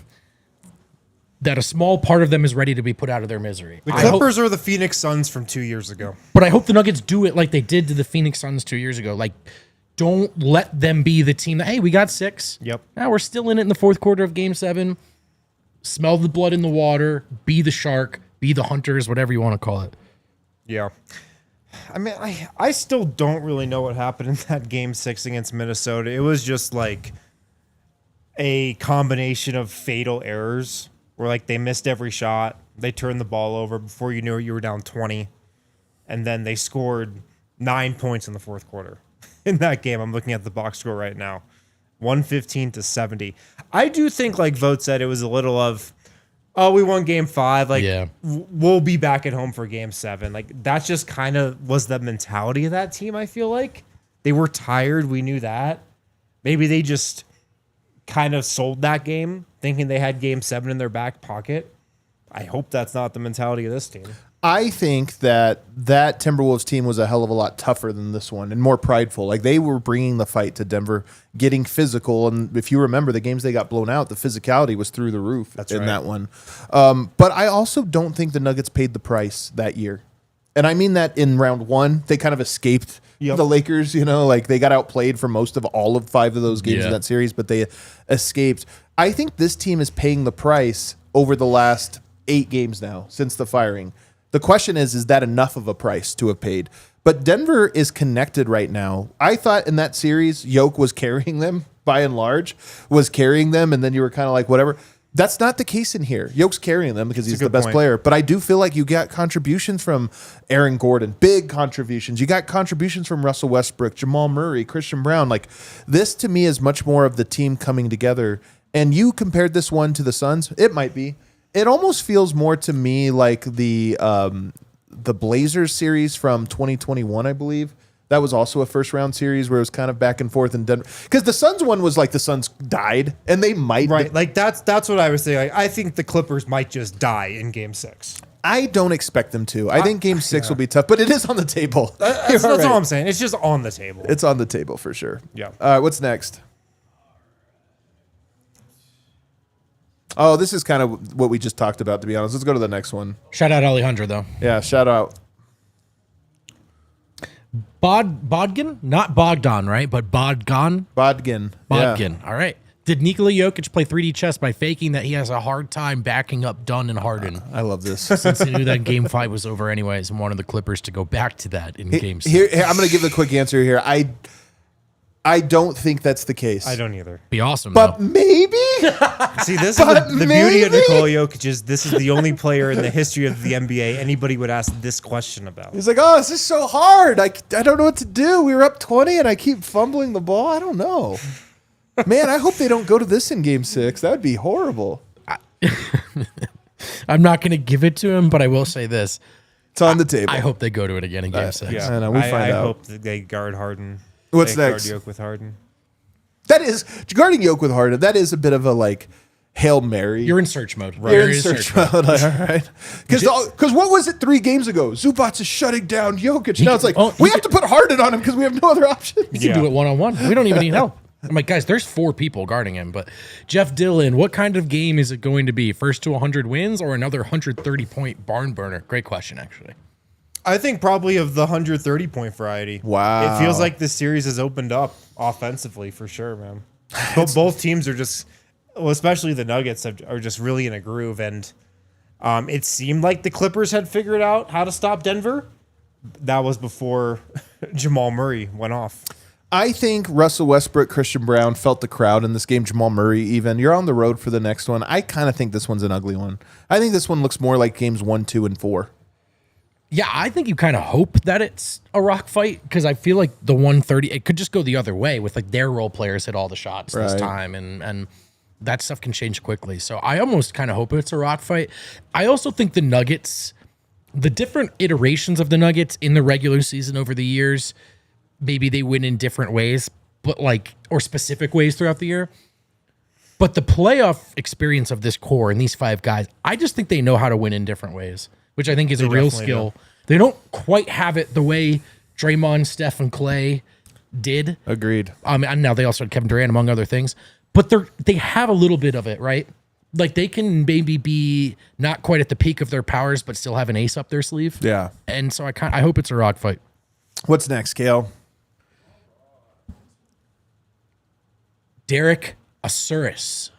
that a small part of them is ready to be put out of their misery. The Clippers are the Phoenix Suns from 2 years ago. But I hope the Nuggets do it like they did to the Phoenix Suns 2 years ago. Don't let them be the team that, hey, we got 6. Yep. Now we're still in it in the fourth quarter of Game 7. Smell the blood in the water. Be the shark. Be the hunters, whatever you want to call it. Yeah. I mean, I still don't really know what happened in that Game 6 against Minnesota. It was just like a combination of fatal errors where they missed every shot. They turned the ball over before you knew it, you were down 20. And then they scored 9 points in the fourth quarter. In that game, I'm looking at the box score right now, 115-70. I do think, like Vogt said, it was a little of, we won Game 5. We'll be back at home for Game 7. That's just kind of was the mentality of that team. I feel like they were tired. We knew that. Maybe they just kind of sold that game, thinking they had Game 7 in their back pocket. I hope that's not the mentality of this team. I think that Timberwolves team was a hell of a lot tougher than this one and more prideful. Like they were bringing the fight to Denver, getting physical. And if you remember the games they got blown out, the physicality was through the roof that one. But I also don't think the Nuggets paid the price that year. And I mean that in round one, they kind of escaped the Lakers, like they got outplayed for most of all of 5 of those games in that series, but they escaped. I think this team is paying the price over the last 8 games now since the firing. The question is that enough of a price to have paid? But Denver is connected right now. I thought in that series, Jokic was carrying them by and large, and then you were kind of like, whatever. That's not the case in here. Jokic's carrying them because he's the best player. But I do feel like you got contributions from Aaron Gordon, big contributions. You got contributions from Russell Westbrook, Jamal Murray, Christian Brown. Like this to me is much more of the team coming together. And you compared this one to the Suns. It might be. It almost feels more to me like the Blazers series from 2021, I believe. That was also a first round series where it was kind of back and forth in Denver. Because the Suns one was like the Suns died, and they might like that's what I was saying. Like, I think the Clippers might just die in Game 6. I don't expect them to. I think Game 6 will be tough, but it is on the table. That's all I'm saying. It's just on the table. It's on the table for sure. Yeah. All right, what's next? Oh, this is kind of what we just talked about, to be honest. Let's go to the next one. Shout out Alejandro, though. Yeah, shout out. Bodgin? Not Bogdan, right? But Bodgan? Bodgin. Yeah. All right. Did Nikola Jokic play 3D chess by faking that he has a hard time backing up Dunn and Harden? I love this. Since he knew that Game 5 was over anyways and wanted the Clippers to go back to that in Game 6. Here, I'm going to give a quick answer here. I don't think that's the case. I don't either. Be awesome, but though. Maybe. See, this is the beauty of Nikola Jokic is this is the only player in the history of the NBA anybody would ask this question about. He's like, oh, this is so hard. I don't know what to do. We were up 20 and I keep fumbling the ball. I don't know. Man, I hope they don't go to this in Game 6. That would be horrible. I'm not going to give it to him, but I will say this. It's on the table. I hope they go to it again in Game 6. Yeah. I know, we'll find out. I hope that they guard Harden. What's they next? Guard Jokic with Harden. That is, guarding Jokic with Harden, that is a bit of a, like, Hail Mary. You're in search mode. Right. You're in search mode. All right. Because what was it 3 games ago? Zubac is shutting down Jokic. Now it's like, we have to put Harden on him because we have no other options. You can do it one-on-one. We don't even need help. I'm like, guys, there's 4 people guarding him. But Jeff Dillon, what kind of game is it going to be? First to 100 wins or another 130-point barn burner? Great question, actually. I think probably of the 130-point variety. Wow. It feels like this series has opened up offensively for sure, man. Both teams are just, well, especially the Nuggets are just really in a groove. And it seemed like the Clippers had figured out how to stop Denver. That was before Jamal Murray went off. I think Russell Westbrook, Christian Brown felt the crowd in this game. Jamal Murray even. You're on the road for the next one. I kind of think this one's an ugly one. I think this one looks more like games 1, 2, and 4. Yeah, I think you kind of hope that it's a rock fight because I feel like the 130, it could just go the other way with like their role players hit all the shots this time and that stuff can change quickly. So I almost kind of hope it's a rock fight. I also think the Nuggets, the different iterations of the Nuggets in the regular season over the years, maybe they win in different ways, but like, or specific ways throughout the year. But the playoff experience of this core and these 5 guys, I just think they know how to win in different ways, which I think is a real skill. They don't quite have it the way Draymond, Steph, and Clay did. Agreed. And now they also had Kevin Durant, among other things. But they have a little bit of it, right? Like they can maybe be not quite at the peak of their powers, but still have an ace up their sleeve. Yeah. And so I hope it's a rock fight. What's next, Kale? Derek Asuris,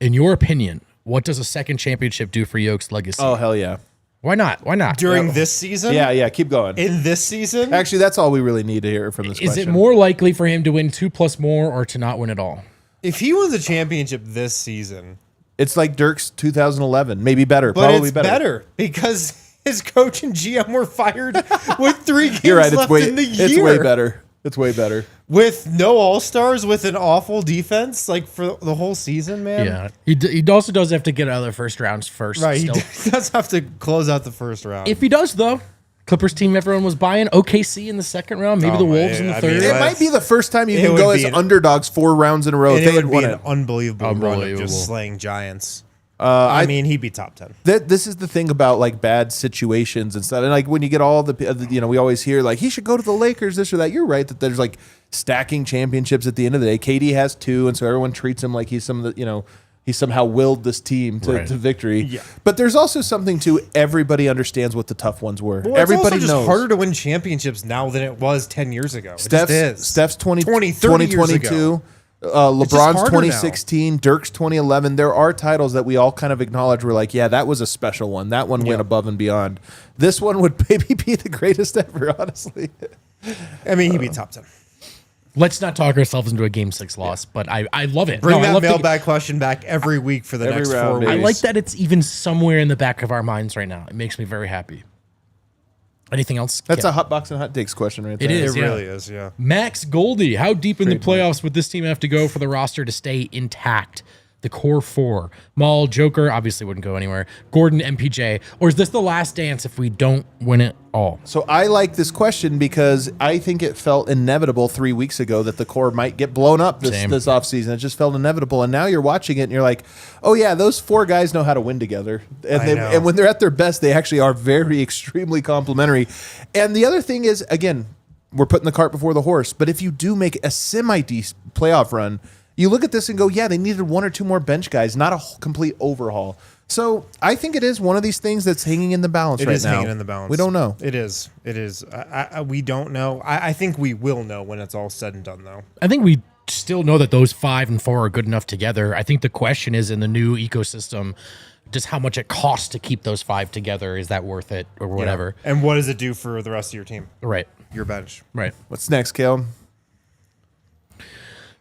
in your opinion, what does a second championship do for Jokic's legacy? Oh, hell yeah. Why not? Why not? During this season? Yeah, keep going. In this season? Actually, that's all we really need to hear from this question. Is it more likely for him to win 2+ more or to not win at all? If he wins a championship this season, it's like Dirk's 2011. Maybe better. But Probably it's better because his coach and GM were fired with 3 games You're right. left in the year. It's way better. It's way better. With no All-Stars, with an awful defense, like for the whole season, man. Yeah. He also does have to get out of the first rounds first. Right. Still. He does have to close out the first round. If he does, though, Clippers team everyone was buying. OKC in the second round, maybe the Wolves in the third. It might be the first time you can go as underdogs 4 rounds in a row. It They had would won be it. an unbelievable run of just slaying giants. I mean, he'd be top 10. This is the thing about like bad situations and stuff. And like when you get all we always hear like he should go to the Lakers, this or that. You're right that there's like stacking championships at the end of the day. KD has 2, and so everyone treats him like he's he somehow willed this team to victory. Yeah. But there's also something to everybody understands what the tough ones were. Well, everybody it's also knows. just harder to win championships now than it was 10 years ago. Steph's 2022. years ago. LeBron's 2016, Dirk's 2011. There are titles that we all kind of acknowledge. We're like, yeah, that was a special one. That one went above and beyond. This one would maybe be the greatest ever, honestly. I mean, he'd be top 10. Let's not talk ourselves into a Game 6 loss, but I love it. Bring that mailbag question back every week for the next 4 weeks. I like that it's even somewhere in the back of our minds right now. It makes me very happy. Anything else? That's a hot box and hot takes question right there. It is. It really is, yeah. Max Goldie, how deep in the playoffs would this team have to go for the roster to stay intact? The core 4. Maul, Joker, obviously wouldn't go anywhere. Gordon, MPJ. Or is this the last dance if we don't win it all? So I like this question because I think it felt inevitable 3 weeks ago that the core might get blown up this offseason. It just felt inevitable. And now you're watching it and you're like, oh yeah, those 4 guys know how to win together. And when they're at their best, they actually are very extremely complimentary. And the other thing is, again, we're putting the cart before the horse. But if you do make a semi-decent playoff run, you look at this and go, yeah, they needed 1 or 2 more bench guys, not a complete overhaul. So I think it is one of these things that's hanging in the balance right now. It is hanging in the balance. We don't know. It is. We don't know. I think we will know when it's all said and done, though. I think we still know that those 5 and 4 are good enough together. I think the question is in the new ecosystem, just how much it costs to keep those 5 together. Is that worth it or whatever? Yeah. And what does it do for the rest of your team? Right. Your bench. Right. What's next, Kale?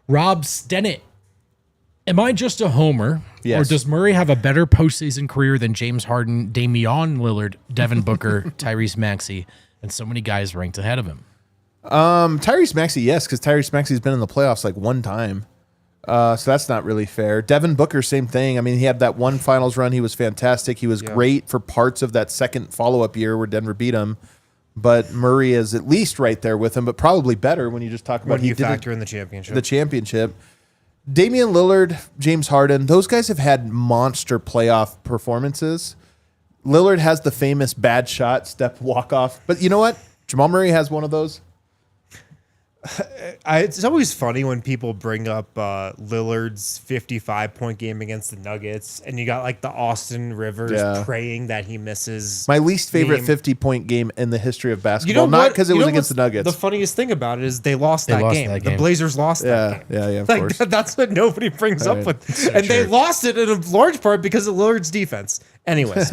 Rob Stennett. Am I just a homer? Yes. Or does Murray have a better postseason career than James Harden, Damian Lillard, Devin Booker, Tyrese Maxey, and so many guys ranked ahead of him? Tyrese Maxey, yes, because Tyrese Maxey's been in the playoffs like 1 time. So that's not really fair. Devin Booker, same thing. I mean, he had that one finals run. He was fantastic. He was great for parts of that second follow-up year where Denver beat him. But Murray is at least right there with him, but probably better when you just talk about when you factor in the championship. The championship. Damian Lillard, James Harden, those guys have had monster playoff performances. Lillard has the famous bad shot, step walk-off. But you know what? Jamal Murray has one of those. It's always funny when people bring up Lillard's 55-point game against the Nuggets, and you got like the Austin Rivers praying that he misses. My least favorite 50-point game in the history of basketball, not because it was against the Nuggets. The funniest thing about it is they lost that game. The Blazers lost that game. Yeah, of course. That's what nobody brings up with. So and they lost it in a large part because of Lillard's defense. Anyways.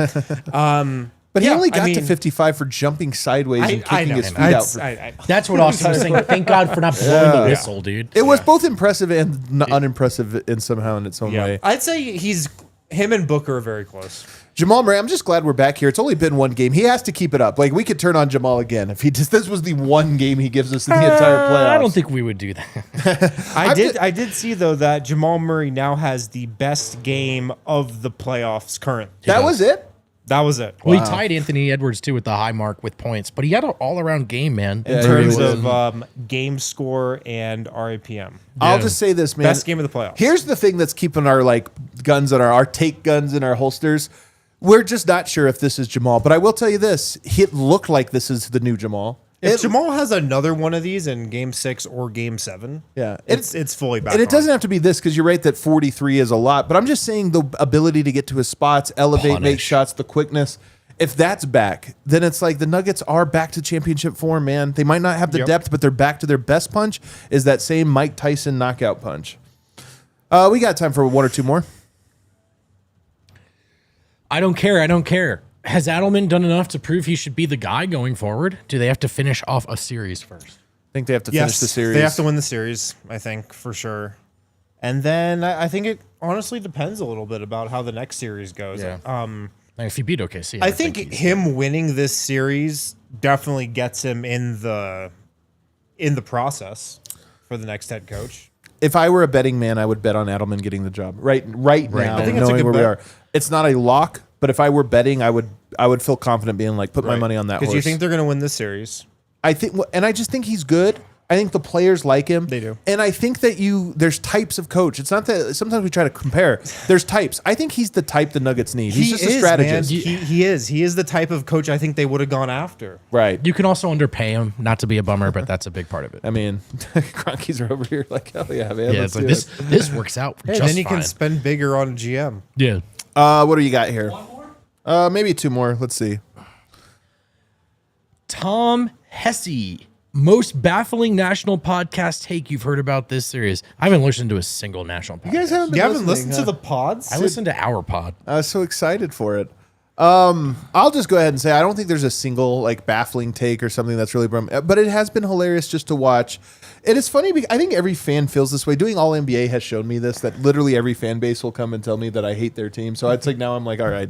But he only got to 55 for jumping sideways and kicking his feet out. That's what Austin was saying. Thank God for not blowing the whistle, dude. It was both impressive and unimpressive in somehow in its own way. I'd say him and Booker are very close. Jamal Murray, I'm just glad we're back here. It's only been 1 game. He has to keep it up. Like, we could turn on Jamal again if this was the 1 game he gives us in the entire playoffs. I don't think we would do that. I did see though that Jamal Murray now has the best game of the playoffs current. That was it? That was it. Well, he tied Anthony Edwards, too, with the high mark with points. But he had an all-around game, man. In terms of game score and RAPM. I'll just say this, man. Best game of the playoffs. Here's the thing that's keeping our guns on our take guns in our holsters. We're just not sure if this is Jamal. But I will tell you this. It looked like this is the new Jamal. If Jamal has another one of these in Game 6 or Game 7, it's fully back. And it doesn't have to be this because you're right that 43 is a lot. But I'm just saying the ability to get to his spots, elevate, make shots, the quickness. If that's back, then it's like the Nuggets are back to championship form, man. They might not have the depth, but they're back to their best punch. Is that same Mike Tyson knockout punch? We got time for 1 or 2 more. I don't care. Has Adelman done enough to prove he should be the guy going forward? Do they have to finish off a series first? I think they have to finish the series. They have to win the series, I think, for sure. And then I think it honestly depends a little bit about how the next series goes. Yeah. If you beat OKC, I think him winning this series definitely gets him in the process for the next head coach. If I were a betting man, I would bet on Adelman getting the job right now. I think knowing where we are, it's not a lock. But if I were betting, I would feel confident being like, put my money on that horse. Because you think they're going to win this series. I think, and I just think he's good. I think the players like him. They do. And I think that there's types of coach. It's not that sometimes we try to compare. There's types. I think he's the type the Nuggets need. He's just a strategist. Man. He is. He is the type of coach I think they would have gone after. Right. You can also underpay him, not to be a bummer, but that's a big part of it. I mean, Cronkies are over here like, hell yeah, man. Yeah, let's it's like do it. this works out Hey, just then you fine. can spend bigger on GM. Yeah. What do you got here? One more? Maybe two more. Let's see. Tom Hesse, most baffling national podcast take you've heard about this series. I haven't listened to a single national podcast. You guys haven't been You haven't listening, listened to the pods? I listened to our pod. I was so excited for it. I'll just go ahead and say I don't think there's a single like baffling take or something that's really but it has been hilarious just to watch. It is funny because I think every fan feels this way. Doing All NBA has shown me this, that literally every fan base will come and tell me that I hate their team. So it's like now I'm like, all right.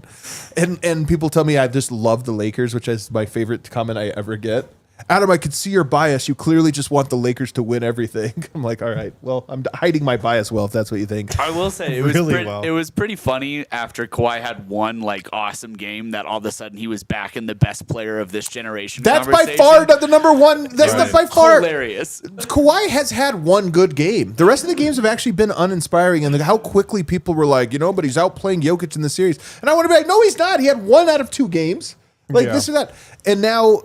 And people tell me I just love the Lakers, which is my favorite comment I ever get. Adam, I could see your bias. You clearly just want the Lakers to win everything. I'm like, all right, well, I'm hiding my bias well, if that's what you think. I will say it was pretty funny after Kawhi had one like awesome game that all of a sudden he was back in the best player of this generation. That's by far the number one. That's by far hilarious. Kawhi has had one good game. The rest of the games have actually been uninspiring, and how quickly people were like, but he's outplaying Jokic in the series. And I want to be like, no, he's not. He had 1 out of 2 games, this or that. And now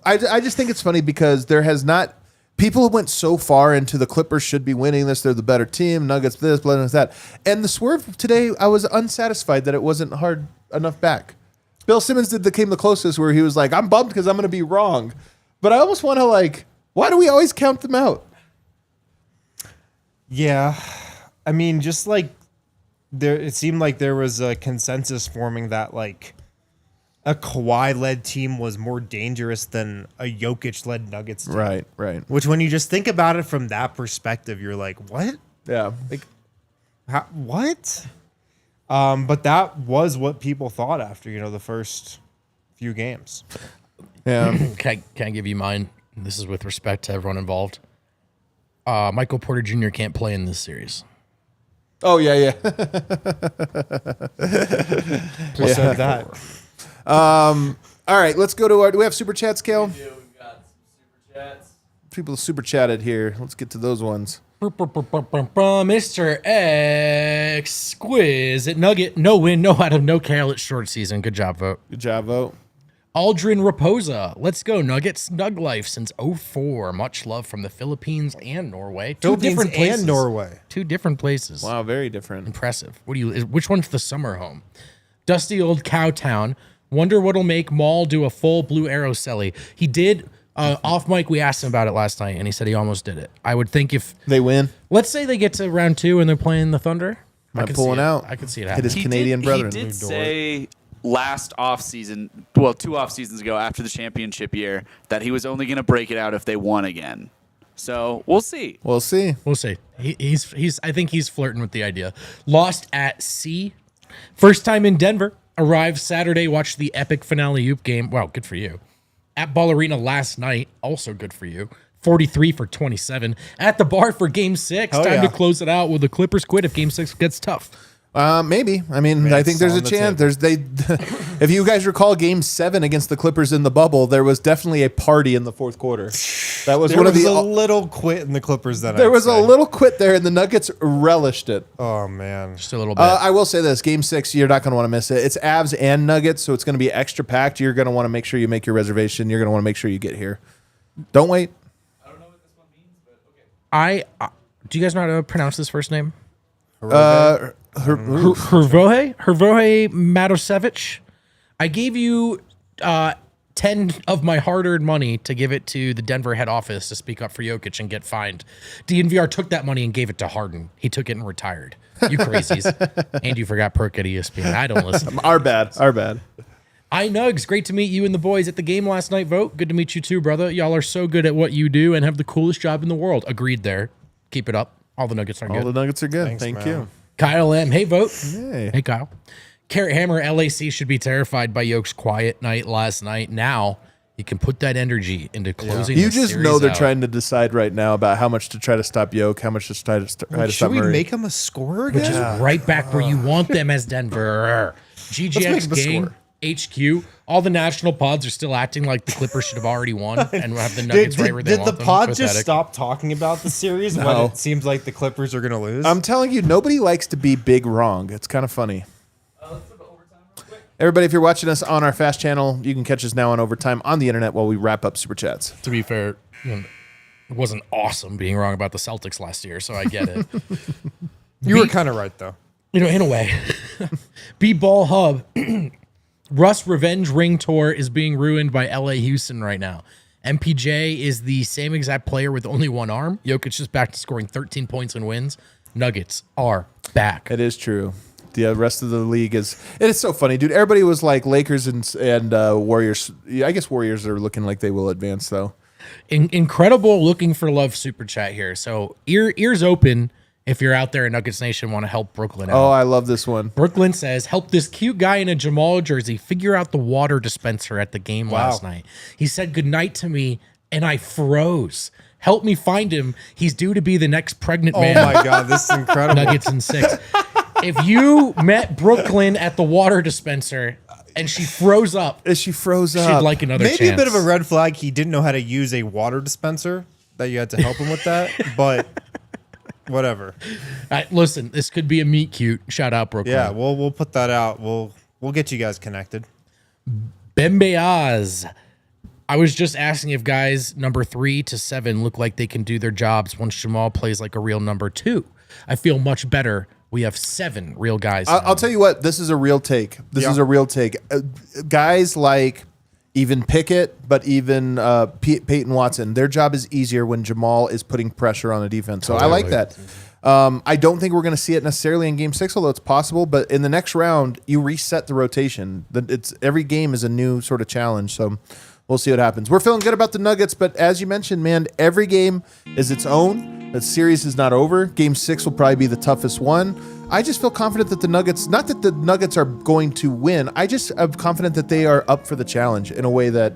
I just think it's funny because there has not. People went so far into the Clippers should be winning this. They're the better team. Nuggets this, blah, blah, that. And the swerve today, I was unsatisfied that it wasn't hard enough back. Bill Simmons came the closest where he was like, I'm bummed because I'm going to be wrong. But I almost want to why do we always count them out? Yeah. I mean, just it seemed like there was a consensus forming that a Kawhi-led team was more dangerous than a Jokic-led Nuggets team. Right. Which, when you just think about it from that perspective, you're like, what? Yeah. What? But that was what people thought after, the first few games. Yeah. Can I give you mine? This is with respect to everyone involved. Michael Porter Jr. can't play in this series. Oh, yeah. Who said that? All right, let's go to do we have super chats, Kale? We've got some super chats. People super chatted here. Let's get to those ones. Mr. X Squiz at Nugget. No win, no Adam, no Kale. It's short season. Good job, Vogt. Good job, Vogt. Aldrin Raposa. Let's go, Nuggets. Snug life since 04. Much love from the Philippines and Norway. Two different places. And Norway. 2 different places. Wow, very different. Impressive. Which one's the summer home? Dusty old Cowtown. Wonder what'll make Maul do a full Blue Arrow celly. He did off mic. We asked him about it last night, and he said he almost did it. I would think if they win, let's say they get to round 2 and they're playing the Thunder, I'm pulling out. I could see it Hit happening. his Canadian brethren. He did say last offseason, 2 off seasons ago after the championship year, that he was only going to break it out if they won again. So we'll see. We'll see. He's. I think he's flirting with the idea. Lost at sea. First time in Denver. Arrived Saturday, watched the epic finale Oop game. Well, good for you. At Ball Arena last night, also good for you. 43 for 27. At the bar for Game 6. Time to close it out. Will the Clippers quit if Game 6 gets tough? Maybe. I mean, I think there's a chance. If you guys recall Game 7 against the Clippers in the bubble, there was definitely a party in the fourth quarter. That was a little quit in the Clippers that there was a little quit there, and the Nuggets relished it. Oh man, just a little bit. I will say this: Game 6, you're not going to want to miss it. It's Avs and Nuggets, so it's going to be extra packed. You're going to want to make sure you make your reservation. You're going to want to make sure you get here. Don't wait. I don't know what this one means, but okay. Do you guys know how to pronounce this first name? Hervoje Matosevich. I gave you 10 of my hard-earned money to give it to the Denver head office to speak up for Jokic and get fined. DNVR took that money and gave it to Harden. He took it and retired. You crazies. And you forgot Perk at ESPN. I don't listen. Our bad. Hi, Nugs. Great to meet you and the boys at the game last night, Vogt. Good to meet you too, brother. Y'all are so good at what you do and have the coolest job in the world. Agreed there. Keep it up. All the Nuggets are good. All the Nuggets are good. Thanks, Thank man. you. Kyle M. Hey, Vogt. Hey. Hey, Kyle. Carrot Hammer LAC should be terrified by Yoke's quiet night last night. Now you can put that energy into closing. You the just series know they're out. trying to decide right now about how much to try to stop Yoke, how much to try to stop Should we Murray. make him a scorer again? Which is right back where you want them as Denver. Let's make GGX him a gang. scorer. HQ, all the national pods are still acting like the Clippers should have already won and have the Nuggets right where they want them. Did the pod just Pathetic. stop talking about the series when it seems like the Clippers are going to lose? I'm telling you, nobody likes to be big wrong. It's kind of funny. Let's flip it overtime real quick. Everybody, if you're watching us on our Fast channel, you can catch us now on Overtime on the internet while we wrap up Super Chats. To be fair, it wasn't awesome being wrong about the Celtics last year, so I get it. You were kind of right, though. In a way. B-Ball Hub. Russ Revenge Ring Tour is being ruined by LA Houston right now. MPJ is the same exact player with only one arm. Jokic is back to scoring 13 points and wins. Nuggets are back. It is true. The rest of the league is. It is so funny, dude. Everybody was like Lakers and Warriors. I guess Warriors are looking like they will advance, though. Incredible looking for love super chat here. So ears open if you're out there in Nuggets Nation want to help Brooklyn out. Oh, I love this one. Brooklyn says, help this cute guy in a Jamal jersey figure out the water dispenser at the game last night. He said goodnight to me, and I froze. Help me find him. He's due to be the next pregnant man. Oh, my God. This is incredible. Nuggets in 6. If you met Brooklyn at the water dispenser and she froze up, she'd like another Maybe chance. a bit of a red flag. He didn't know how to use a water dispenser, that you had to help him with that. But whatever. Listen, this could be a meet cute. Shout out Brooklyn. Yeah, we'll put that out. We'll get you guys connected. Bembeaz. I was just asking if guys number 3 to 7 look like they can do their jobs once Jamal plays like a real number 2. I feel much better. We have 7 real guys. I'll tell you what. This is a real take. This is a real take. Guys like even Pickett, but even Peyton Watson, their job is easier when Jamal is putting pressure on the defense. So I like that. I don't think we're going to see it necessarily in Game 6, although it's possible. But in the next round, you reset the rotation. Every game is a new sort of challenge. So we'll see what happens. We're feeling good about the Nuggets, but as you mentioned, man, every game is its own. The series is not over. Game 6 will probably be the toughest one. I just feel confident that the Nuggets, not that the Nuggets are going to win, I just am confident that they are up for the challenge in a way that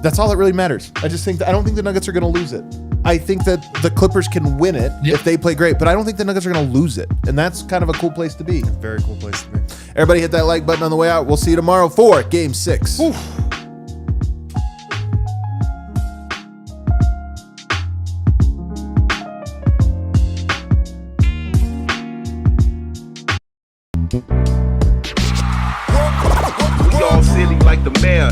that's all that really matters. I don't think the Nuggets are going to lose it. I think that the Clippers can win it if they play great, but I don't think the Nuggets are going to lose it. And that's kind of a cool place to be. Very cool place to be. Everybody hit that like button on the way out. We'll see you tomorrow for Game 6. Oof. We all silly like the mayor.